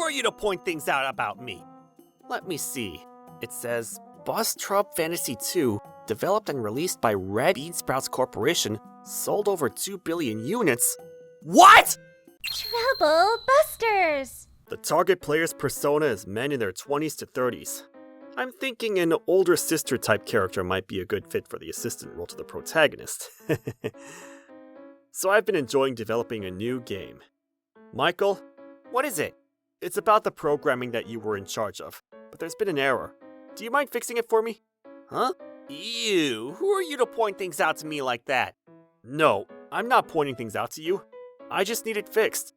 are you to point things out about me? Let me see. It says, Bus Trub Fantasy 2, developed and released by Red Bean Sprouts Corporation, sold over 2 billion units. What?! Trouble Busters! The target player's persona is men in their 20s to 30s. I'm thinking an older sister type character might be a good fit for the assistant role to the protagonist. So I've been enjoying developing a new game. Michael, what is it? It's about the programming that you were in charge of, but there's been an error. Do you mind fixing it for me? Huh? Ew, who are you to point things out to me like that? No, I'm not pointing things out to you. I just need it fixed.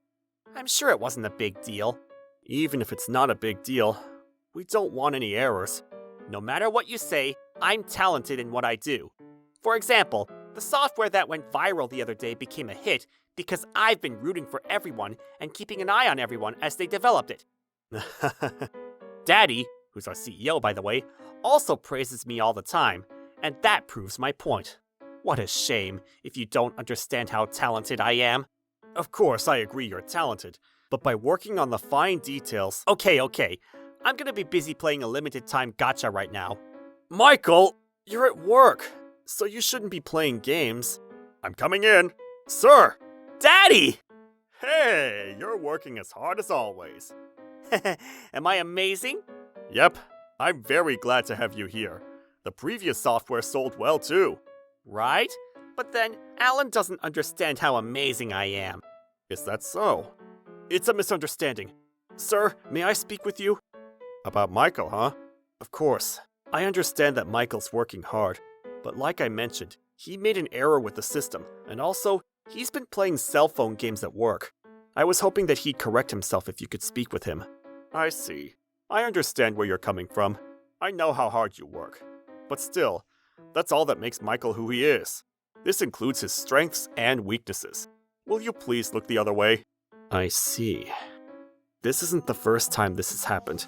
I'm sure it wasn't a big deal. Even if it's not a big deal, we don't want any errors. No matter what you say, I'm talented in what I do. For example, the software that went viral the other day became a hit because I've been rooting for everyone and keeping an eye on everyone as they developed it. Daddy, who's our CEO by the way, also praises me all the time, and that proves my point. What a shame if you don't understand how talented I am. Of course, I agree you're talented, but by working on the fine details... Okay, I'm gonna be busy playing a limited time gacha right now. Michael, you're at work, so you shouldn't be playing games. I'm coming in. Sir! Daddy! Hey, you're working as hard as always. Am I amazing? Yep, I'm very glad to have you here. The previous software sold well too. Right? But then, Alan doesn't understand how amazing I am. Is that so? It's a misunderstanding. Sir, may I speak with you? About Michael, huh? Of course. I understand that Michael's working hard, but like I mentioned, he made an error with the system, and also, he's been playing cell phone games at work. I was hoping that he'd correct himself if you could speak with him. I see. I understand where you're coming from. I know how hard you work. But still, that's all that makes Michael who he is. This includes his strengths and weaknesses. Will you please look the other way? I see. This isn't the first time this has happened.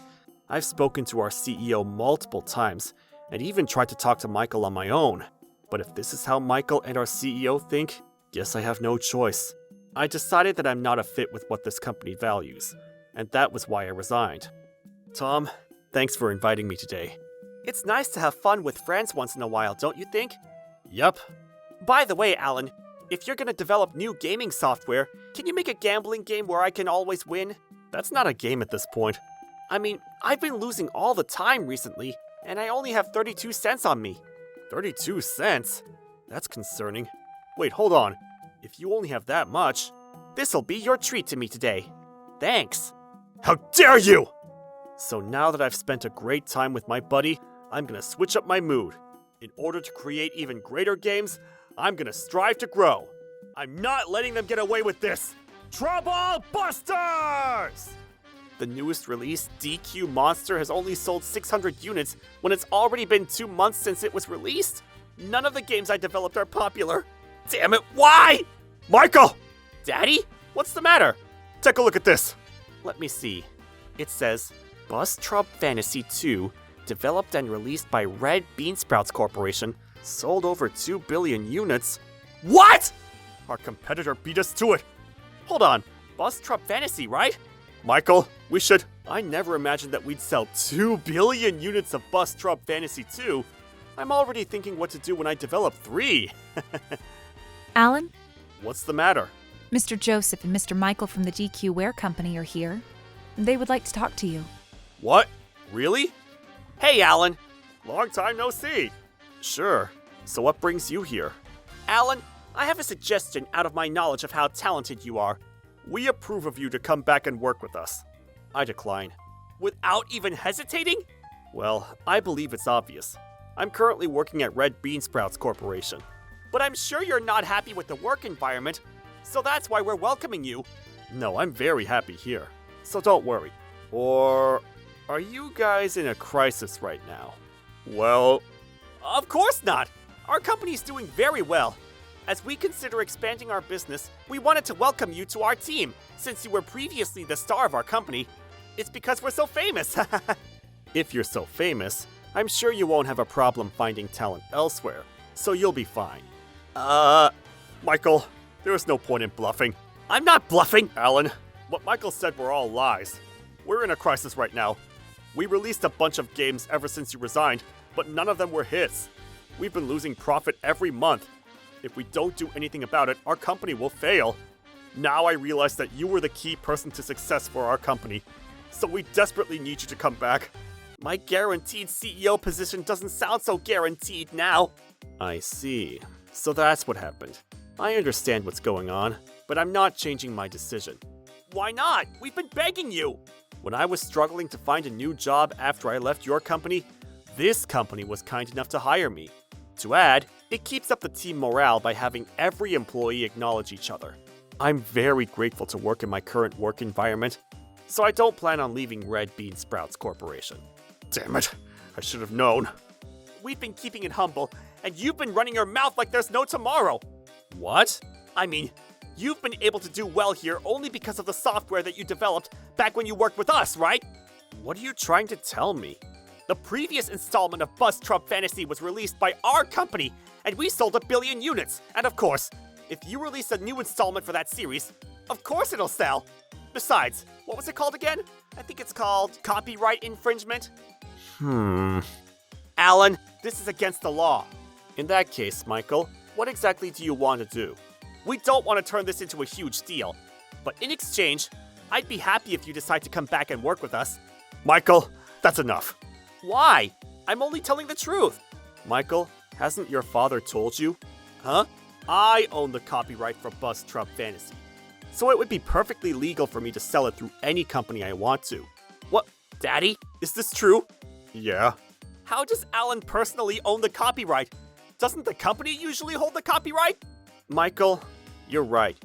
I've spoken to our CEO multiple times, and even tried to talk to Michael on my own. But if this is how Michael and our CEO think, guess I have no choice. I decided that I'm not a fit with what this company values, and that was why I resigned. Tom, thanks for inviting me today. It's nice to have fun with friends once in a while, don't you think? Yup. By the way, Alan, if you're gonna develop new gaming software, can you make a gambling game where I can always win? That's not a game at this point. I mean, I've been losing all the time recently, and I only have 32 cents on me. 32 cents? That's concerning. Wait, hold on. If you only have that much, this'll be your treat to me today. Thanks. How dare you! So now that I've spent a great time with my buddy, I'm gonna switch up my mood. In order to create even greater games, I'm gonna strive to grow. I'm not letting them get away with this! Trouble Busters! The newest release, DQ Monster, has only sold 600 units when it's already been 2 months since it was released. None of the games I developed are popular. Damn it, why? Michael! Daddy? What's the matter? Take a look at this. Let me see. It says, Bus Trub Fantasy 2, developed and released by Red Bean Sprouts Corporation, sold over 2 billion units. What?! Our competitor beat us to it. Hold on, Bus Trub Fantasy, right? Michael, we should... I never imagined that we'd sell 2 billion units of Bus Trub Fantasy 2. I'm already thinking what to do when I develop 3. Alan? What's the matter? Mr. Joseph and Mr. Michael from the DQ Ware Company are here. They would like to talk to you. What? Really? Hey, Alan! Long time no see. Sure. So what brings you here? Alan, I have a suggestion out of my knowledge of how talented you are. We approve of you to come back and work with us. I decline. Without even hesitating? Well, I believe it's obvious. I'm currently working at Red Bean Sprouts Corporation. But I'm sure you're not happy with the work environment, so that's why we're welcoming you. No, I'm very happy here, so don't worry. Or are you guys in a crisis right now? Well, of course not. Our company's doing very well. As we consider expanding our business, we wanted to welcome you to our team, since you were previously the star of our company. It's because we're so famous. If you're so famous, I'm sure you won't have a problem finding talent elsewhere, so you'll be fine. Michael, there's no point in bluffing. I'm not bluffing! Alan, what Michael said were all lies. We're in a crisis right now. We released a bunch of games ever since you resigned, but none of them were hits. We've been losing profit every month. If we don't do anything about it, our company will fail. Now I realize that you were the key person to success for our company, so we desperately need you to come back. My guaranteed CEO position doesn't sound so guaranteed now. I see. So that's what happened. I understand what's going on, but I'm not changing my decision. Why not? We've been begging you! When I was struggling to find a new job after I left your company, this company was kind enough to hire me. To add, it keeps up the team morale by having every employee acknowledge each other. I'm very grateful to work in my current work environment, so I don't plan on leaving Red Bean Sprouts Corporation. Damn it, I should have known. We've been keeping it humble, and you've been running your mouth like there's no tomorrow. What? I mean, you've been able to do well here only because of the software that you developed back when you worked with us, right? What are you trying to tell me? The previous installment of Bus Trump Fantasy was released by our company, and we sold 1 billion units. And of course, if you release a new installment for that series, of course it'll sell. Besides, what was it called again? I think it's called copyright infringement. Alan, this is against the law. In that case, Michael, what exactly do you want to do? We don't want to turn this into a huge deal, but in exchange, I'd be happy if you decide to come back and work with us. Michael, that's enough. Why? I'm only telling the truth. Michael, hasn't your father told you? Huh? I own the copyright for Bus Trump Fantasy, so it would be perfectly legal for me to sell it through any company I want to. What? Daddy? Is this true? Yeah. How does Alan personally own the copyright? Doesn't the company usually hold the copyright? Michael, you're right.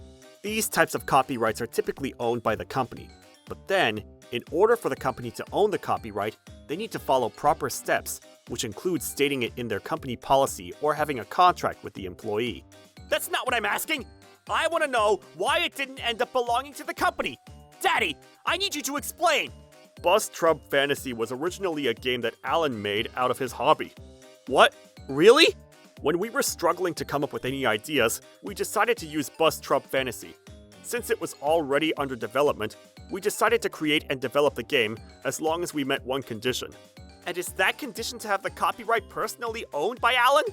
These types of copyrights are typically owned by the company. But then, in order for the company to own the copyright, they need to follow proper steps, which includes stating it in their company policy or having a contract with the employee. That's not what I'm asking! I want to know why it didn't end up belonging to the company! Daddy, I need you to explain! Bus Trump Fantasy was originally a game that Alan made out of his hobby. What? Really? When we were struggling to come up with any ideas, we decided to use Bus Trump Fantasy. Since it was already under development, we decided to create and develop the game as long as we met one condition. And is that condition to have the copyright personally owned by Alan?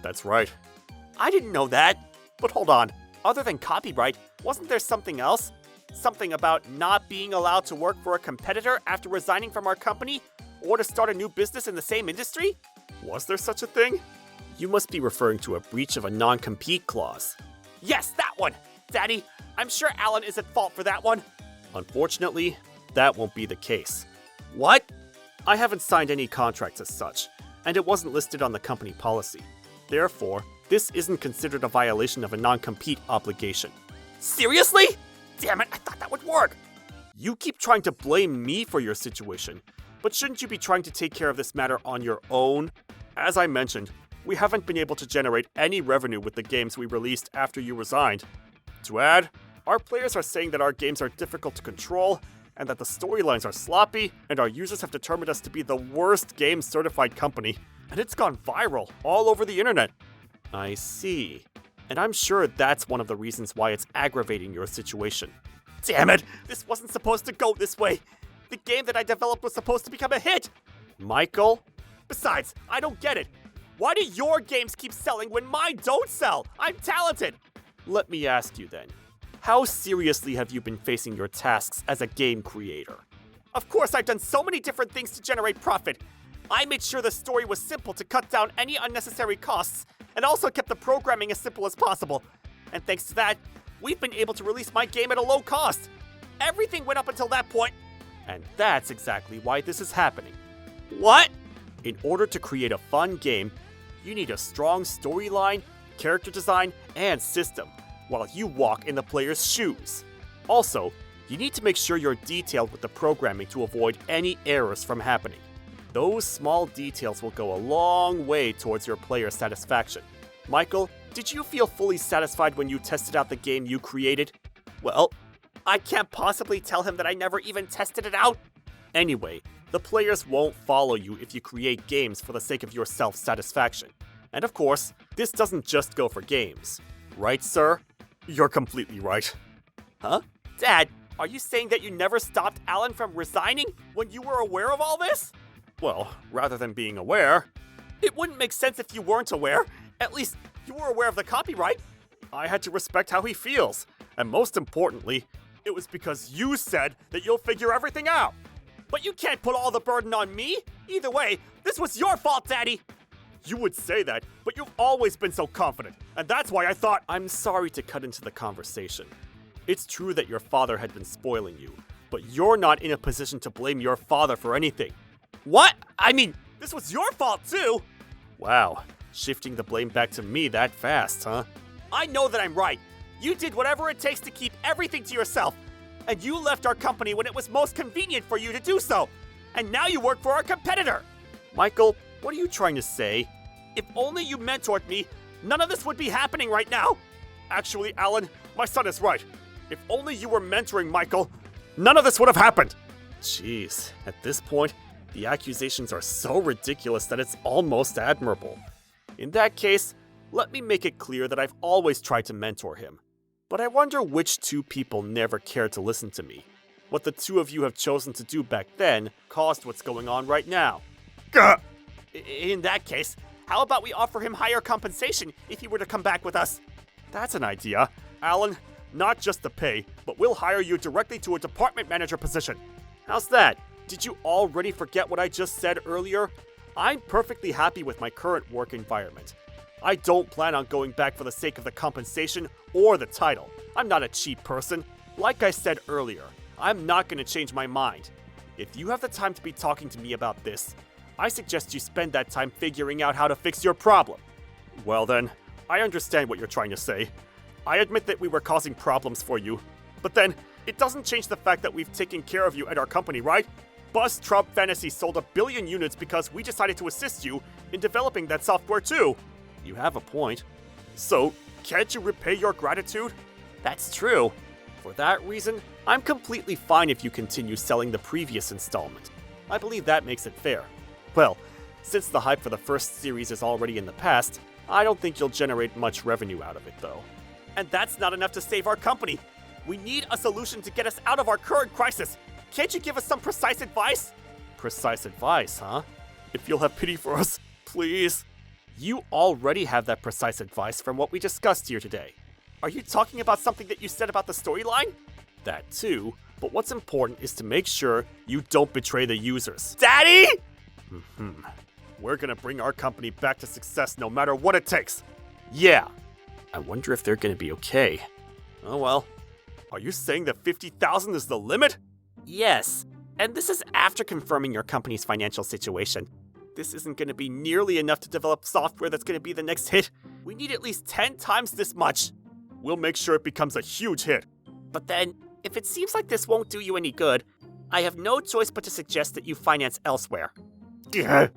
That's right. I didn't know that. But hold on, other than copyright, wasn't there something else? Something about not being allowed to work for a competitor after resigning from our company, or to start a new business in the same industry? Was there such a thing? You must be referring to a breach of a non-compete clause. Yes, that one! Daddy, I'm sure Alan is at fault for that one. Unfortunately, that won't be the case. What? I haven't signed any contracts as such, and it wasn't listed on the company policy. Therefore, this isn't considered a violation of a non-compete obligation. Seriously? Damn it, I thought that would work! You keep trying to blame me for your situation, but shouldn't you be trying to take care of this matter on your own? As I mentioned, we haven't been able to generate any revenue with the games we released after you resigned. To add, our players are saying that our games are difficult to control, and that the storylines are sloppy, and our users have determined us to be the worst game-certified company, and it's gone viral all over the internet. I see. And I'm sure that's one of the reasons why it's aggravating your situation. Damn it! This wasn't supposed to go this way! The game that I developed was supposed to become a hit! Michael? Besides, I don't get it. Why do your games keep selling when mine don't sell? I'm talented! Let me ask you then. How seriously have you been facing your tasks as a game creator? Of course, I've done so many different things to generate profit. I made sure the story was simple to cut down any unnecessary costs, and also kept the programming as simple as possible. And thanks to that, we've been able to release my game at a low cost. Everything went up until that point. And that's exactly why this is happening. What? In order to create a fun game, you need a strong storyline, character design, and system, while you walk in the player's shoes. Also, you need to make sure you're detailed with the programming to avoid any errors from happening. Those small details will go a long way towards your player satisfaction. Michael, did you feel fully satisfied when you tested out the game you created? Well, I can't possibly tell him that I never even tested it out. Anyway, the players won't follow you if you create games for the sake of your self-satisfaction. And of course, this doesn't just go for games. Right, sir? You're completely right. Huh? Dad, Are you saying that you never stopped Alan from resigning when you were aware of all this? Well, rather than being aware, it wouldn't make sense if you weren't aware. At least, you were aware of the copyright. I had to respect how he feels. And most importantly, it was because you said that you'll figure everything out. But you can't put all the burden on me. Either way, this was your fault, Daddy. You would say that, but you've always been so confident. And that's why I thought... I'm sorry to cut into the conversation. It's true that your father had been spoiling you, but you're not in a position to blame your father for anything. What? I mean, this was your fault too! Wow, shifting the blame back to me that fast, huh? I know that I'm right. You did whatever it takes to keep everything to yourself. And you left our company when it was most convenient for you to do so. And now you work for our competitor. Michael, what are you trying to say? If only you mentored me, none of this would be happening right now. Actually, Alan, my son is right. If only you were mentoring Michael, none of this would have happened. Jeez, at this point, the accusations are so ridiculous that it's almost admirable. In that case, let me make it clear that I've always tried to mentor him. But I wonder which two people never cared to listen to me. What the two of you have chosen to do back then caused what's going on right now. Gah! In that case, how about we offer him higher compensation if he were to come back with us? That's an idea. Alan, not just the pay, but we'll hire you directly to a department manager position. How's that? Did you already forget what I just said earlier? I'm perfectly happy with my current work environment. I don't plan on going back for the sake of the compensation or the title. I'm not a cheap person. Like I said earlier, I'm not going to change my mind. If you have the time to be talking to me about this, I suggest you spend that time figuring out how to fix your problem. Well then, I understand what you're trying to say. I admit that we were causing problems for you. But then, it doesn't change the fact that we've taken care of you at our company, right? Buzz Trump Fantasy sold 1 billion units because we decided to assist you in developing that software too. You have a point. So, can't you repay your gratitude? That's true. For that reason, I'm completely fine if you continue selling the previous installment. I believe that makes it fair. Well, since the hype for the first series is already in the past, I don't think you'll generate much revenue out of it though. And that's not enough to save our company. We need a solution to get us out of our current crisis. Can't you give us some precise advice? Precise advice, huh? If you'll have pity for us, please. You already have that precise advice from what we discussed here today. Are you talking about something that you said about the storyline? That too, but what's important is to make sure you don't betray the users. Daddy! We're gonna bring our company back to success no matter what it takes. Yeah. I wonder if they're gonna be okay. Oh well. Are you saying that 50,000 is the limit? Yes. And this is after confirming your company's financial situation. This isn't gonna be nearly enough to develop software that's gonna be the next hit. We need at least 10 times this much. We'll make sure it becomes a huge hit. But then, if it seems like this won't do you any good, I have no choice but to suggest that you finance elsewhere. Yeah.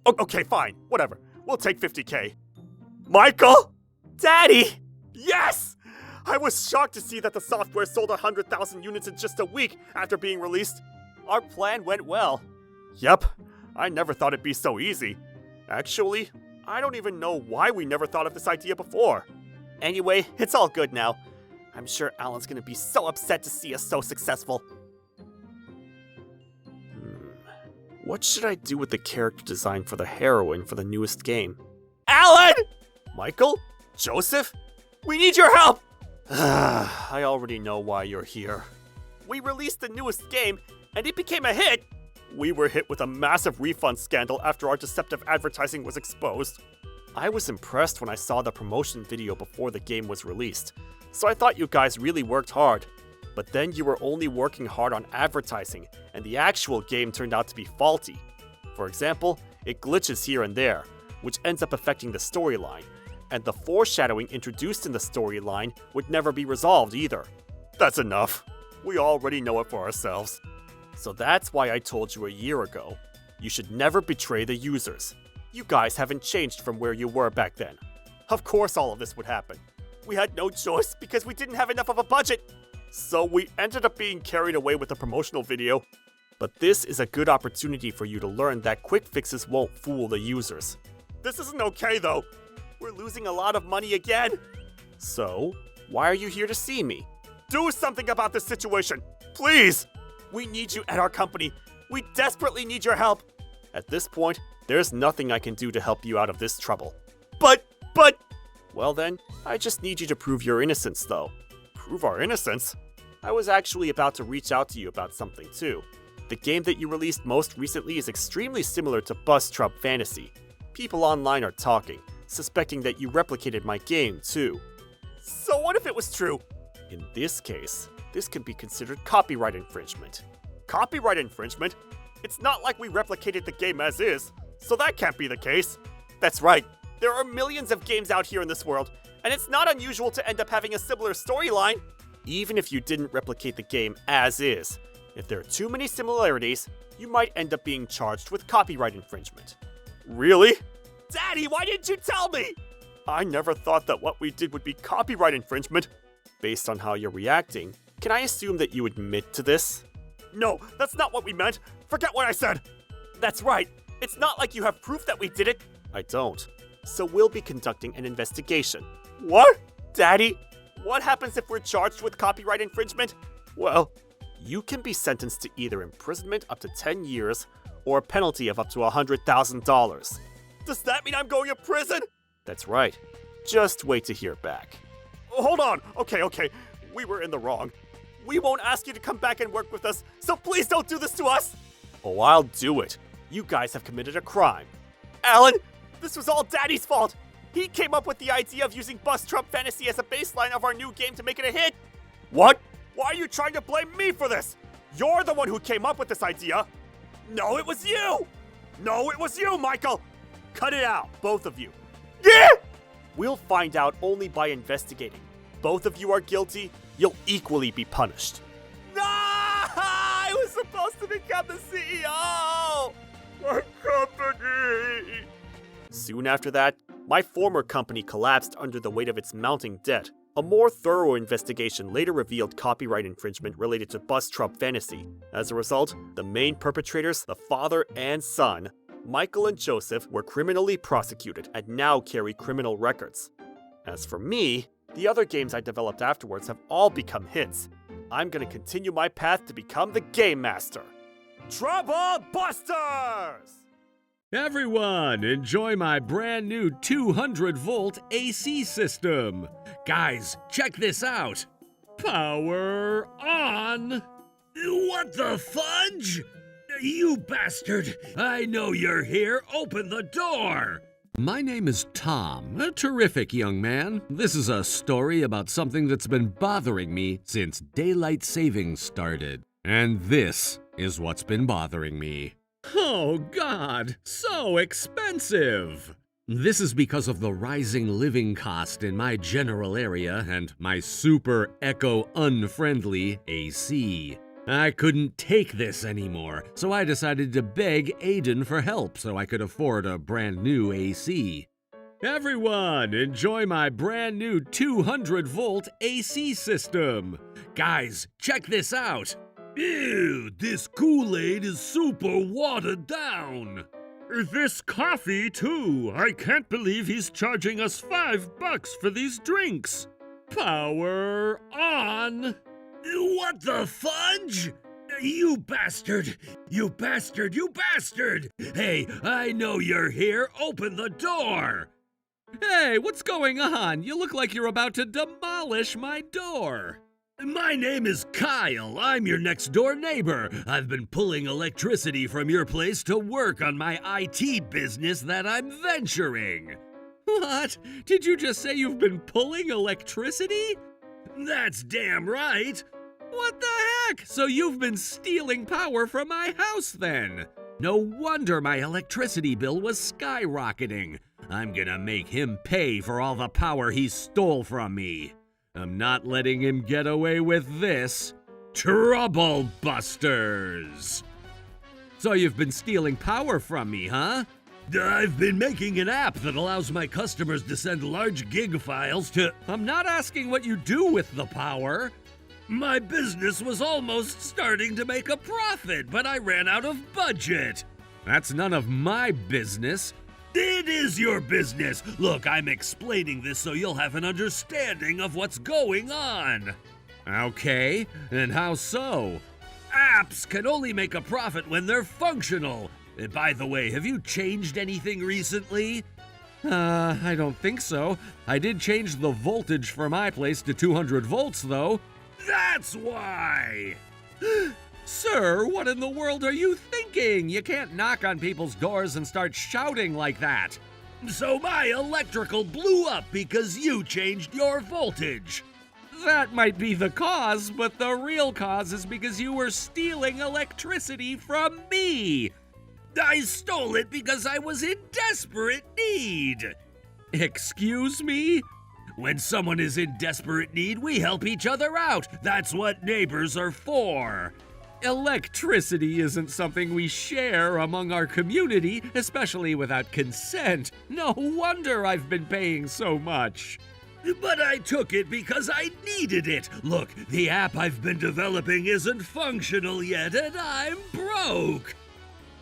Okay, fine. Whatever. We'll take 50K. Michael? Daddy! Yes! I was shocked to see that the software sold 100,000 units in just a week after being released. Our plan went well. Yep. I never thought it'd be so easy. Actually, I don't even know why we never thought of this idea before. Anyway, it's all good now. I'm sure Alan's gonna be so upset to see us so successful. What should I do with the character design for the heroine for the newest game? Alan! Michael? Joseph? We need your help! I already know why you're here. We released the newest game, and it became a hit! We were hit with a massive refund scandal after our deceptive advertising was exposed. I was impressed when I saw the promotion video before the game was released, so I thought you guys really worked hard. But then you were only working hard on advertising, and the actual game turned out to be faulty. For example, it glitches here and there, which ends up affecting the storyline, and the foreshadowing introduced in the storyline would never be resolved either. That's enough. We already know it for ourselves. So that's why I told you a year ago, you should never betray the users. You guys haven't changed from where you were back then. Of course all of this would happen. We had no choice because we didn't have enough of a budget. So we ended up being carried away with the promotional video. But this is a good opportunity for you to learn that quick fixes won't fool the users. This isn't okay though. We're losing a lot of money again. So, why are you here to see me? Do something about this situation. Please! We need you at our company. We desperately need your help. At this point, there's nothing I can do to help you out of this trouble. But... Well then, I just need you to prove your innocence, though. Prove our innocence? I was actually about to reach out to you about something, too. The game that you released most recently is extremely similar to Bus Trump Fantasy. People online are talking, suspecting that you replicated my game, too. So what if it was true? In this case, this can be considered copyright infringement. Copyright infringement? It's not like we replicated the game as is, so that can't be the case. That's right. There are millions of games out here in this world, and it's not unusual to end up having a similar storyline. Even if you didn't replicate the game as is, if there are too many similarities, you might end up being charged with copyright infringement. Really? Daddy, why didn't you tell me? I never thought that what we did would be copyright infringement. Based on how you're reacting, can I assume that you admit to this? No, that's not what we meant. Forget what I said. That's right. It's not like you have proof that we did it. I don't. So we'll be conducting an investigation. What? Daddy? What happens if we're charged with copyright infringement? Well, you can be sentenced to either imprisonment up to 10 years or a penalty of up to $100,000. Does that mean I'm going to prison? That's right. Just wait to hear back. Hold on. Okay. We were in the wrong. We won't ask you to come back and work with us, so please don't do this to us. Oh, I'll do it. You guys have committed a crime. Alan, this was all Daddy's fault. He came up with the idea of using Bus Trump Fantasy as a baseline of our new game to make it a hit. What? Why are you trying to blame me for this? You're the one who came up with this idea. No, it was you. No, it was you, Michael. Cut it out, both of you. Yeah! We'll find out only by investigating. Both of you are guilty. You'll equally be punished. No! I was supposed to become the CEO! My company! Soon after that, my former company collapsed under the weight of its mounting debt. A more thorough investigation later revealed copyright infringement related to Bus Trump Fantasy. As a result, the main perpetrators, the father and son, Michael and Joseph, were criminally prosecuted and now carry criminal records. As for me, the other games I developed afterwards have all become hits. I'm gonna continue my path to become the Game Master. Trouble Busters! Everyone, enjoy my brand new 200-volt AC system. Guys, check this out. Power on! What the fudge? You bastard! I know you're here. Open the door! My name is Tom, a terrific young man. This is a story about something that's been bothering me since daylight savings started. And this is what's been bothering me. Oh, God, so expensive! This is because of the rising living cost in my general area and my super eco-unfriendly AC. I couldn't take this anymore, so I decided to beg Aiden for help so I could afford a brand new AC. Everyone, enjoy my brand new 200-volt AC system. Guys, check this out. Ew, this Kool-Aid is super watered down. This coffee, too. I can't believe he's charging us $5 for these drinks. Power on. What the fudge? You bastard! You bastard! You bastard! Hey, I know you're here. Open the door! Hey, what's going on? You look like you're about to demolish my door. My name is Kyle. I'm your next door neighbor. I've been pulling electricity from your place to work on my IT business that I'm venturing. What? Did you just say you've been pulling electricity? That's damn right. What the heck? So you've been stealing power from my house then? No wonder my electricity bill was skyrocketing. I'm gonna make him pay for all the power he stole from me. I'm not letting him get away with this. Trouble Busters! So you've been stealing power from me, huh? I've been making an app that allows my customers to send large gig files to... I'm not asking what you do with the power. My business was almost starting to make a profit, but I ran out of budget. That's none of my business. It is your business. Look, I'm explaining this so you'll have an understanding of what's going on. Okay, and how so? Apps can only make a profit when they're functional. By the way, have you changed anything recently? I don't think so. I did change the voltage for my place to 200 volts, though. That's why! Sir, what in the world are you thinking? You can't knock on people's doors and start shouting like that. So my electrical blew up because you changed your voltage. That might be the cause, but the real cause is because you were stealing electricity from me. I stole it because I was in desperate need. Excuse me? When someone is in desperate need, we help each other out. That's what neighbors are for. Electricity isn't something we share among our community, especially without consent. No wonder I've been paying so much. But I took it because I needed it. Look, the app I've been developing isn't functional yet, and I'm broke.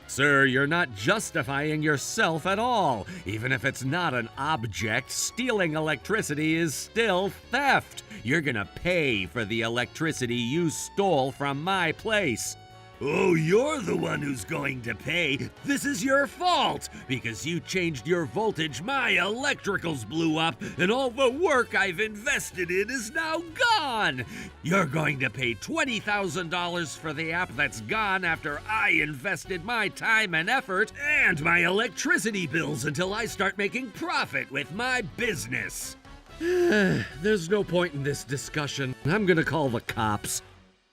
Sir, you're not justifying yourself at all. Even if it's not an object, stealing electricity is still theft. You're gonna pay for the electricity you stole from my place. Oh, you're the one who's going to pay. This is your fault. Because you changed your voltage, my electricals blew up, and all the work I've invested in is now gone. You're going to pay $20,000 for the app that's gone after I invested my time and effort and my electricity bills until I start making profit with my business. There's no point in this discussion. I'm gonna call the cops.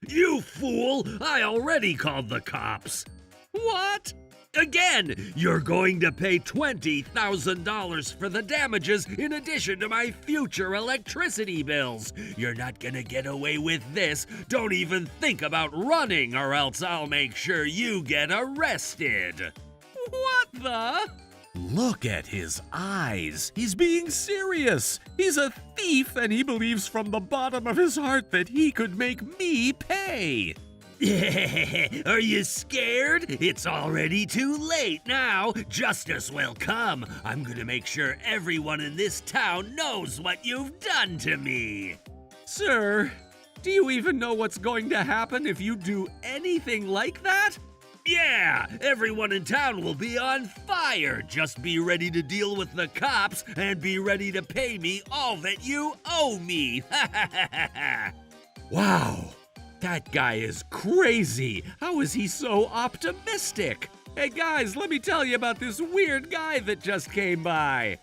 You fool! I already called the cops. What? Again, you're going to pay $20,000 for the damages in addition to my future electricity bills. You're not gonna get away with this. Don't even think about running, or else I'll make sure you get arrested. What the? Look at his eyes. He's being serious. He's a thief, and he believes from the bottom of his heart that he could make me pay. Are you scared? It's already too late now. Justice will come. I'm gonna make sure everyone in this town knows what you've done to me. Sir, do you even know what's going to happen if you do anything like that? Yeah, everyone in town will be on fire. Just be ready to deal with the cops and be ready to pay me all that you owe me. Wow, that guy is crazy. How is he so optimistic? Hey guys, let me tell you about this weird guy that just came by.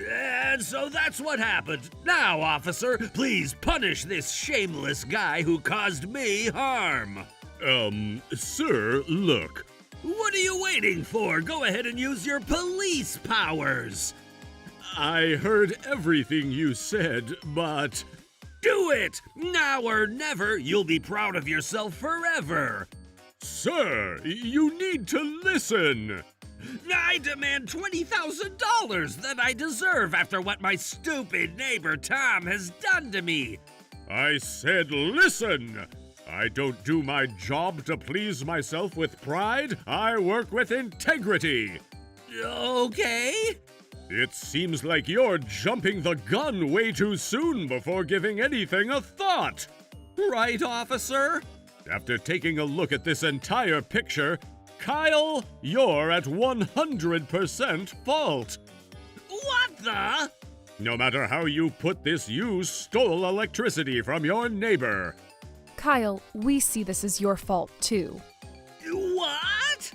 And so that's what happened. Now, officer, please punish this shameless guy who caused me harm. Sir, look. What are you waiting for? Go ahead and use your police powers. I heard everything you said, but... Do it! Now or never, you'll be proud of yourself forever. Sir, you need to listen. I demand $20,000 that I deserve after what my stupid neighbor Tom has done to me. I said listen! I don't do my job to please myself with pride. I work with integrity. Okay. It seems like you're jumping the gun way too soon before giving anything a thought. Right, officer? After taking a look at this entire picture, Kyle, you're at 100% fault. What the? No matter how you put this, you stole electricity from your neighbor. Kyle, we see this as your fault, too. What?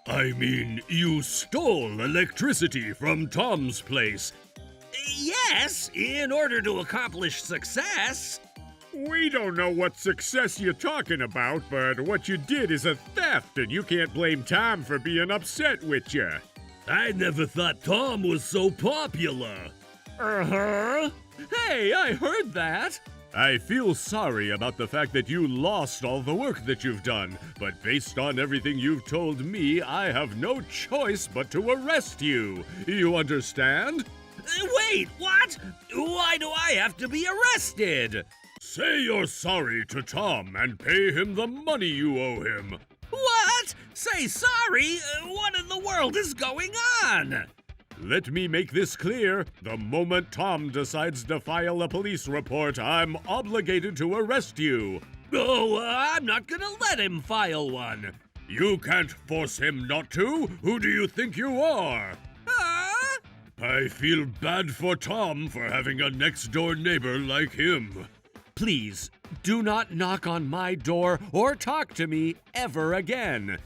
I mean, you stole electricity from Tom's place. Yes, in order to accomplish success. We don't know what success you're talking about, but what you did is a theft, and you can't blame Tom for being upset with you. I never thought Tom was so popular. Uh-huh. Hey, I heard that. I feel sorry about the fact that you lost all the work that you've done, but based on everything you've told me, I have no choice but to arrest you. You understand? Wait, what? Why do I have to be arrested? Say you're sorry to Tom and pay him the money you owe him. What? Say sorry? What in the world is going on? Let me make this clear. The moment Tom decides to file a police report, I'm obligated to arrest you. Oh, I'm not gonna let him file one. You can't force him not to. Who do you think you are? Huh? I feel bad for Tom for having a next-door neighbor like him. Please, do not knock on my door or talk to me ever again.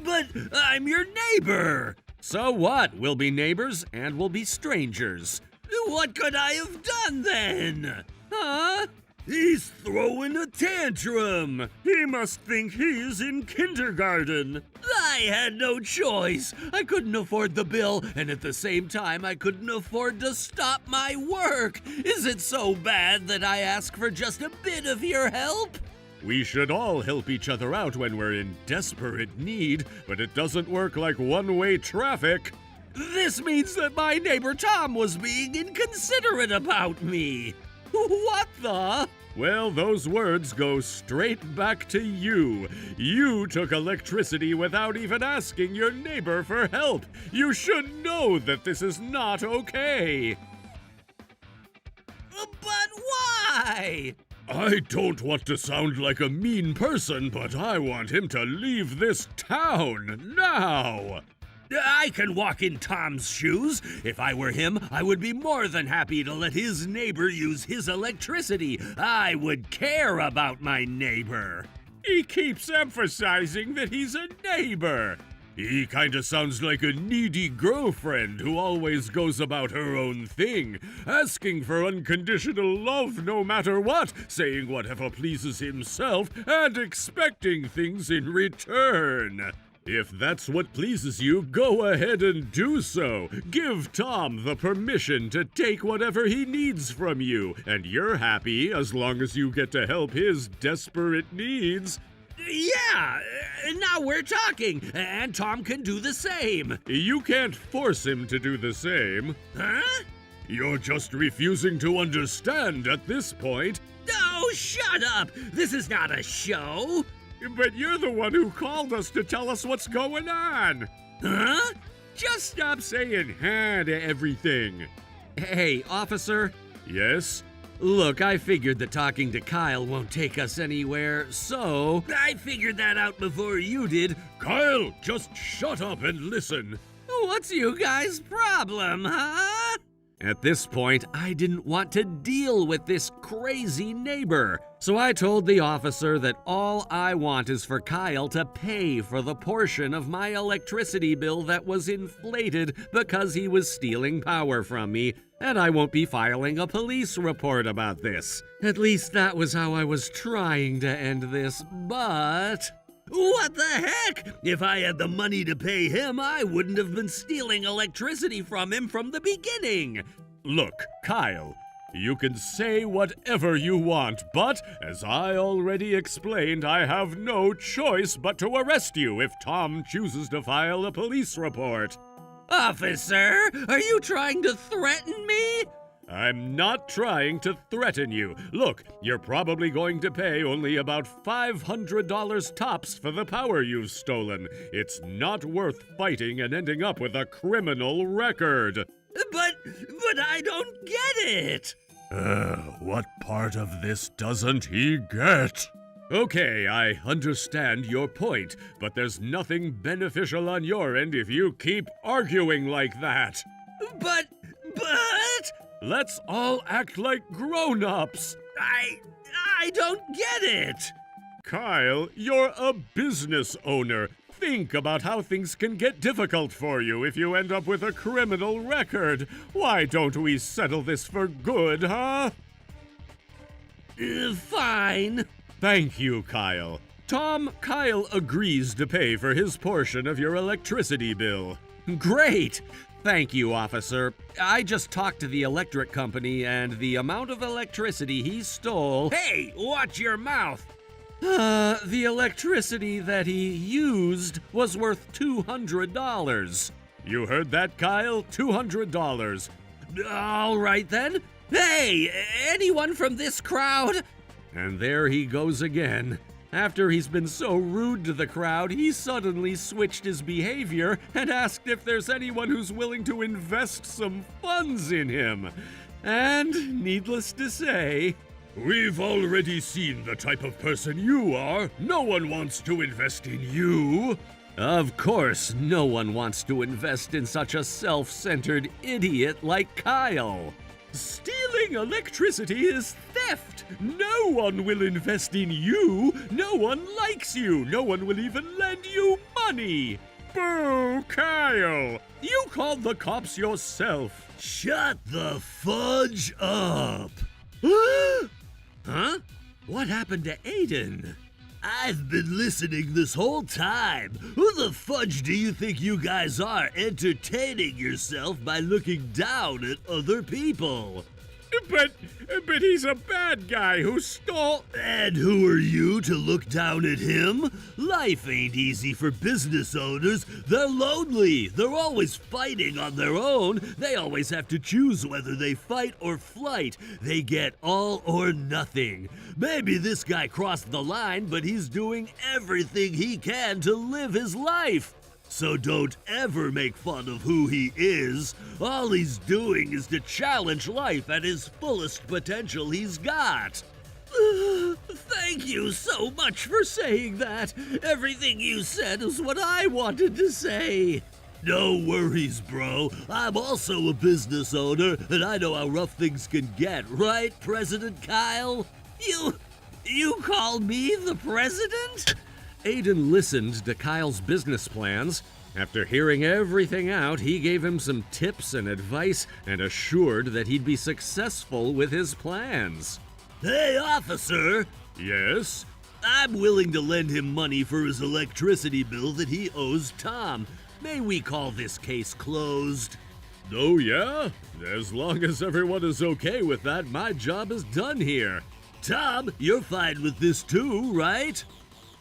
But I'm your neighbor. So what? We'll be neighbors and we'll be strangers. What could I have done then? Huh? He's throwing a tantrum. He must think he's in kindergarten. I had no choice. I couldn't afford the bill, and at the same time, I couldn't afford to stop my work. Is it so bad that I ask for just a bit of your help? We should all help each other out when we're in desperate need, but it doesn't work like one-way traffic. This means that my neighbor Tom was being inconsiderate about me. What the? Well, those words go straight back to you. You took electricity without even asking your neighbor for help. You should know that this is not okay. But why? I don't want to sound like a mean person, but I want him to leave this town now. I can walk in Tom's shoes. If I were him, I would be more than happy to let his neighbor use his electricity. I would care about my neighbor. He keeps emphasizing that he's a neighbor. He kinda sounds like a needy girlfriend who always goes about her own thing, asking for unconditional love no matter what, saying whatever pleases himself, and expecting things in return. If that's what pleases you, go ahead and do so. Give Tom the permission to take whatever he needs from you, and you're happy as long as you get to help his desperate needs. Yeah, now we're talking, and Tom can do the same. You can't force him to do the same. Huh? You're just refusing to understand at this point. Oh, shut up! This is not a show! But you're the one who called us to tell us what's going on. Huh? Just stop saying huh to everything. Hey, officer? Yes? Look, I figured that talking to Kyle won't take us anywhere, so... I figured that out before you did. Kyle, just shut up and listen. What's you guys' problem, huh? At this point, I didn't want to deal with this crazy neighbor, so I told the officer that all I want is for Kyle to pay for the portion of my electricity bill that was inflated because he was stealing power from me, and I won't be filing a police report about this. At least that was how I was trying to end this, but... What the heck? If I had the money to pay him, I wouldn't have been stealing electricity from him from the beginning. Look, Kyle, you can say whatever you want, but as I already explained, I have no choice but to arrest you if Tom chooses to file a police report. Officer, are you trying to threaten me? I'm not trying to threaten you. Look, you're probably going to pay only about $500 tops for the power you've stolen. It's not worth fighting and ending up with a criminal record. But I don't get it. What part of this doesn't he get? Okay, I understand your point, but there's nothing beneficial on your end if you keep arguing like that. But... Let's all act like grown-ups. I don't get it. Kyle, you're a business owner. Think about how things can get difficult for you if you end up with a criminal record. Why don't we settle this for good, huh? Fine. Thank you, Kyle. Kyle agrees to pay for his portion of your electricity bill. Great! Thank you, officer. I just talked to the electric company, and the amount of electricity he stole... Hey, watch your mouth! The electricity that he used was worth $200. You heard that, Kyle? $200. All right, then. Hey, anyone from this crowd? And there he goes again. After he's been so rude to the crowd, he suddenly switched his behavior and asked if there's anyone who's willing to invest some funds in him. And, needless to say, We've already seen the type of person you are. No one wants to invest in you. Of course, no one wants to invest in such a self-centered idiot like Kyle. Stealing electricity is theft. No one will invest in you. No one likes you. No one will even lend you money. Boo, Kyle! You called the cops yourself. Shut the fudge up. Huh? What happened to Aiden? I've been listening this whole time. Who the fudge do you think you guys are, entertaining yourself by looking down at other people? But he's a bad guy who stole... And who are you to look down at him? Life ain't easy for business owners. They're lonely. They're always fighting on their own. They always have to choose whether they fight or flight. They get all or nothing. Maybe this guy crossed the line, but he's doing everything he can to live his life. So don't ever make fun of who he is. All he's doing is to challenge life at his fullest potential he's got. Thank you so much for saying that. Everything you said is what I wanted to say. No worries, bro. I'm also a business owner, and I know how rough things can get, right, President Kyle? You call me the president? Aiden listened to Kyle's business plans. After hearing everything out, he gave him some tips and advice and assured that he'd be successful with his plans. Hey, officer! Yes? I'm willing to lend him money for his electricity bill that he owes Tom. May we call this case closed? Oh, yeah? As long as everyone is okay with that, my job is done here. Tom, you're fine with this too, right?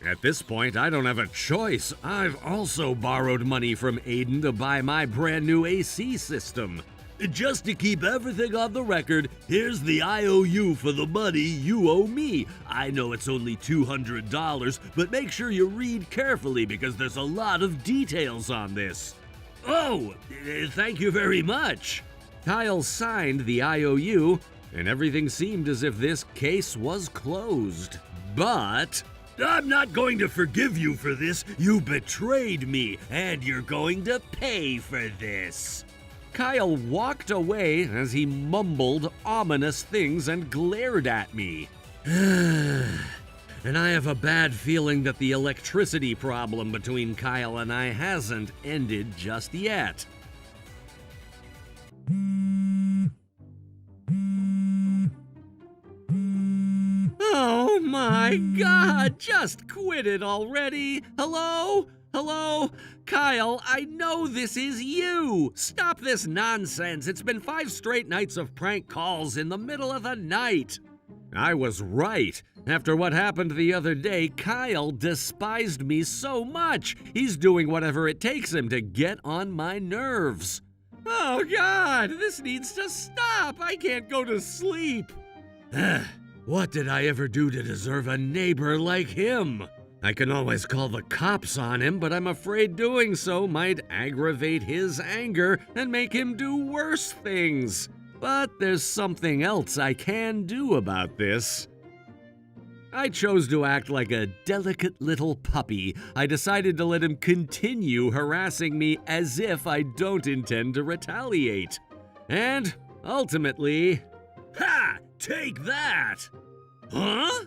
At this point, I don't have a choice. I've also borrowed money from Aiden to buy my brand new AC system. Just to keep everything on the record, here's the IOU for the money you owe me. I know it's only $200, but make sure you read carefully because there's a lot of details on this. Oh, thank you very much. Kyle signed the IOU, and everything seemed as if this case was closed. But... I'm not going to forgive you for this. You betrayed me, and you're going to pay for this. Kyle walked away as he mumbled ominous things and glared at me. And I have a bad feeling that the electricity problem between Kyle and I hasn't ended just yet. Oh my God, just quit it already. Hello? Hello? Kyle, I know this is you. Stop this nonsense. It's been 5 straight nights of prank calls in the middle of the night. I was right. After what happened the other day, Kyle despised me so much. He's doing whatever it takes him to get on my nerves. Oh God, this needs to stop. I can't go to sleep. What did I ever do to deserve a neighbor like him? I can always call the cops on him, but I'm afraid doing so might aggravate his anger and make him do worse things. But there's something else I can do about this. I chose to act like a delicate little puppy. I decided to let him continue harassing me as if I don't intend to retaliate. And ultimately... Ha! Take that! Huh?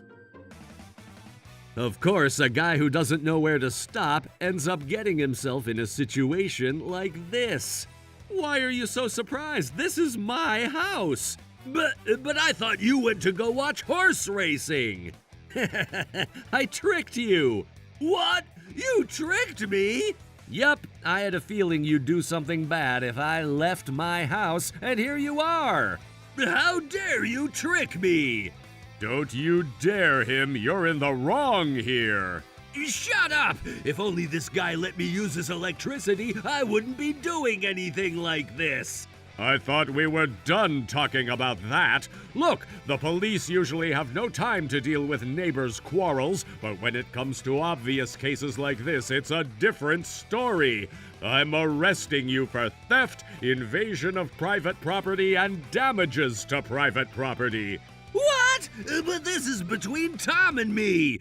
Of course, a guy who doesn't know where to stop ends up getting himself in a situation like this. Why are you so surprised? This is my house. But I thought you went to go watch horse racing. I tricked you. What? You tricked me? Yep, I had a feeling you'd do something bad if I left my house, and here you are. How dare you trick me? Don't you dare him. You're in the wrong here. Shut up! If only this guy let me use his electricity, I wouldn't be doing anything like this. I thought we were done talking about that. Look, the police usually have no time to deal with neighbors' quarrels, but when it comes to obvious cases like this, it's a different story. I'm arresting you for theft, invasion of private property, and damages to private property. What? What? But this is between Tom and me.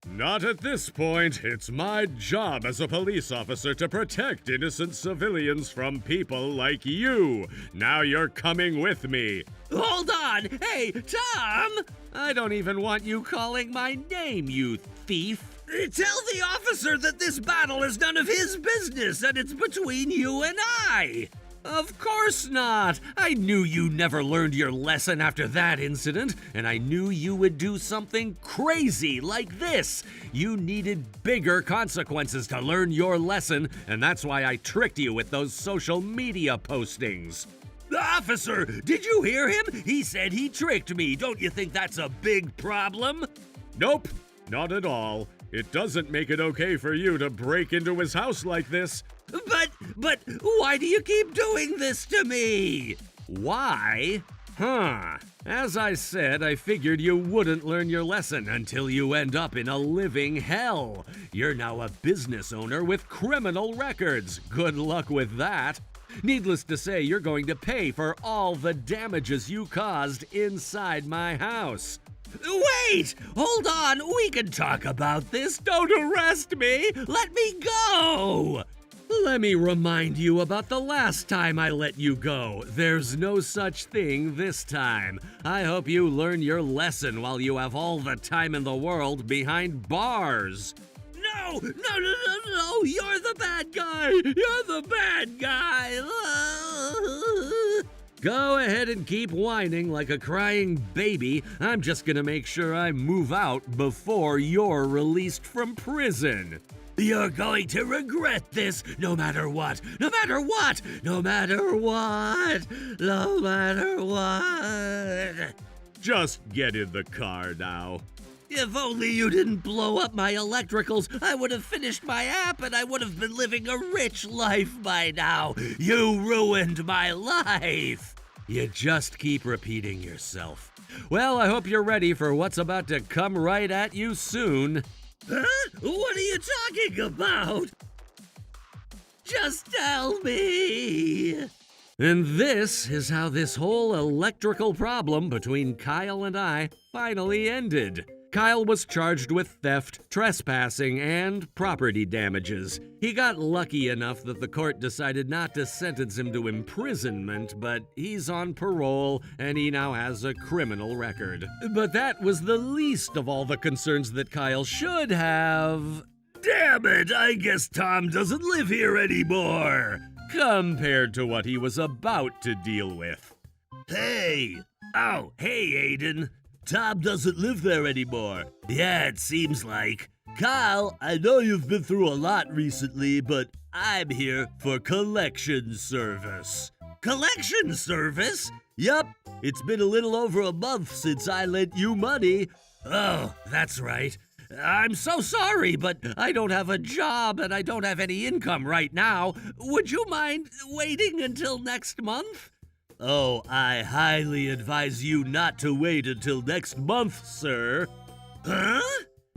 Not at this point. It's my job as a police officer to protect innocent civilians from people like you. Now you're coming with me. Hold on! Hey, Tom! I don't even want you calling my name, you thief. Tell the officer that this battle is none of his business and it's between you and I. Of course not! I knew you never learned your lesson after that incident, and I knew you would do something crazy like this. You needed bigger consequences to learn your lesson, and that's why I tricked you with those social media postings. Officer, did you hear him? He said he tricked me. Don't you think that's a big problem? Nope, not at all. It doesn't make it okay for you to break into his house like this. But why do you keep doing this to me? Why? As I said, I figured you wouldn't learn your lesson until you end up in a living hell. You're now a business owner with criminal records. Good luck with that. Needless to say, you're going to pay for all the damages you caused inside my house. Wait! Hold on! We can talk about this! Don't arrest me! Let me go! Let me remind you about the last time I let you go. There's no such thing this time. I hope you learn your lesson while you have all the time in the world behind bars. No! No! You're the bad guy! You're the bad guy! Go ahead and keep whining like a crying baby. I'm just gonna make sure I move out before you're released from prison. You're going to regret this no matter what. No matter what. No matter what. No matter what. Just get in the car now. If only you didn't blow up my electricals, I would have finished my app and I would have been living a rich life by now. You ruined my life. You just keep repeating yourself. Well, I hope you're ready for what's about to come right at you soon. Huh? What are you talking about? Just tell me. And this is how this whole electrical problem between Kyle and I finally ended. Kyle was charged with theft, trespassing, and property damages. He got lucky enough that the court decided not to sentence him to imprisonment, but he's on parole and he now has a criminal record. But that was the least of all the concerns that Kyle should have. Damn it, I guess Tom doesn't live here anymore, compared to what he was about to deal with. Hey! Oh, hey, Aiden. Tom doesn't live there anymore. Yeah, it seems like. Kyle, I know you've been through a lot recently, but I'm here for collection service. Collection service? Yup, it's been a little over a month since I lent you money. Oh, that's right. I'm so sorry, but I don't have a job and I don't have any income right now. Would you mind waiting until next month? Oh, I highly advise you not to wait until next month, sir. Huh?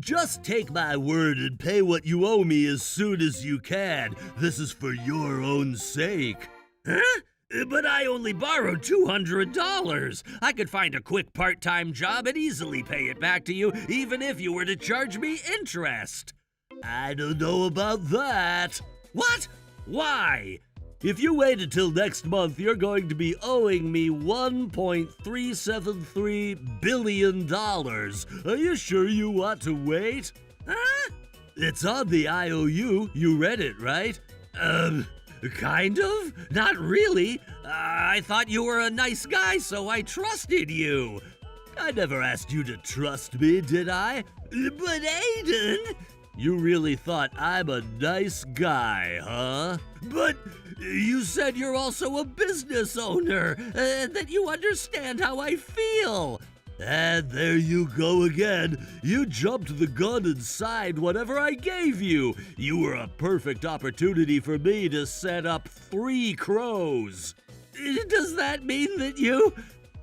Just take my word and pay what you owe me as soon as you can. This is for your own sake. Huh? But I only borrowed $200. I could find a quick part-time job and easily pay it back to you, even if you were to charge me interest. I don't know about that. What? Why? If you wait until next month, you're going to be owing me $1.373 billion. Are you sure you want to wait? Huh? It's on the IOU. You read it, right? Kind of? Not really. I thought you were a nice guy, so I trusted you. I never asked you to trust me, did I? But Aiden... You really thought I'm a nice guy, huh? But you said you're also a business owner, and that you understand how I feel. And there you go again. You jumped the gun and signed whatever I gave you. You were a perfect opportunity for me to set up 3 crows. Does that mean that you...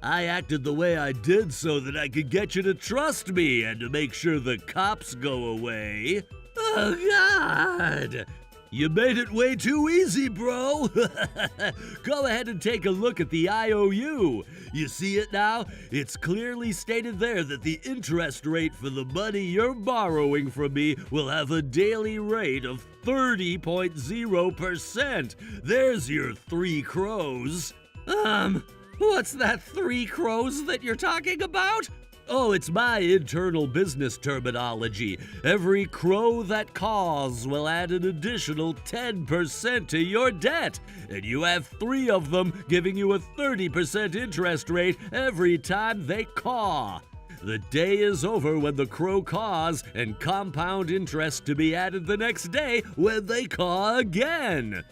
I acted the way I did so that I could get you to trust me and to make sure the cops go away. Oh, God! You made it way too easy, bro. Go ahead and take a look at the IOU. You see it now? It's clearly stated there that the interest rate for the money you're borrowing from me will have a daily rate of 30.0%. There's your 3 crows. What's that 3 crows that you're talking about? Oh, it's my internal business terminology. Every crow that caws will add an additional 10% to your debt. And you have 3 of them, giving you a 30% interest rate every time they caw. The day is over when the crow caws, and compound interest to be added the next day when they caw again.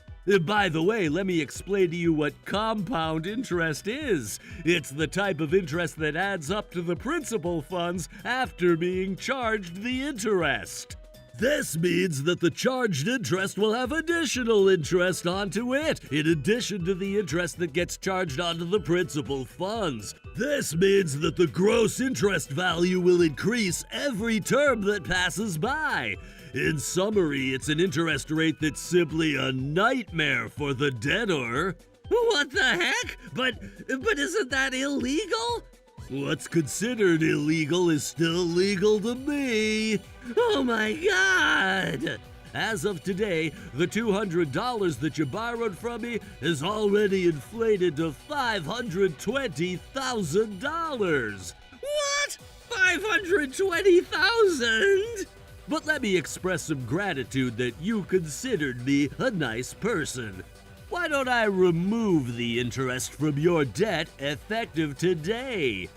By the way, let me explain to you what compound interest is. It's the type of interest that adds up to the principal funds after being charged the interest. This means that the charged interest will have additional interest onto it, in addition to the interest that gets charged onto the principal funds. This means that the gross interest value will increase every term that passes by. In summary, it's an interest rate that's simply a nightmare for the debtor. What the heck? But isn't that illegal? What's considered illegal is still legal to me. Oh my God! As of today, the $200 that you borrowed from me is already inflated to $520,000. What? $520,000? But let me express some gratitude that you considered me a nice person. Why don't I remove the interest from your debt effective today?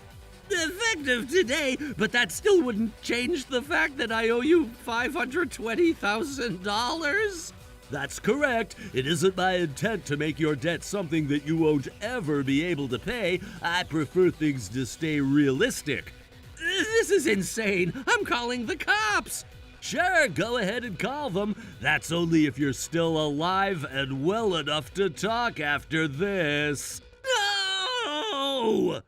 Effective today? But that still wouldn't change the fact that I owe you $520,000? That's correct. It isn't my intent to make your debt something that you won't ever be able to pay. I prefer things to stay realistic. This is insane. I'm calling the cops. Sure, go ahead and call them. That's only if you're still alive and well enough to talk after this. No!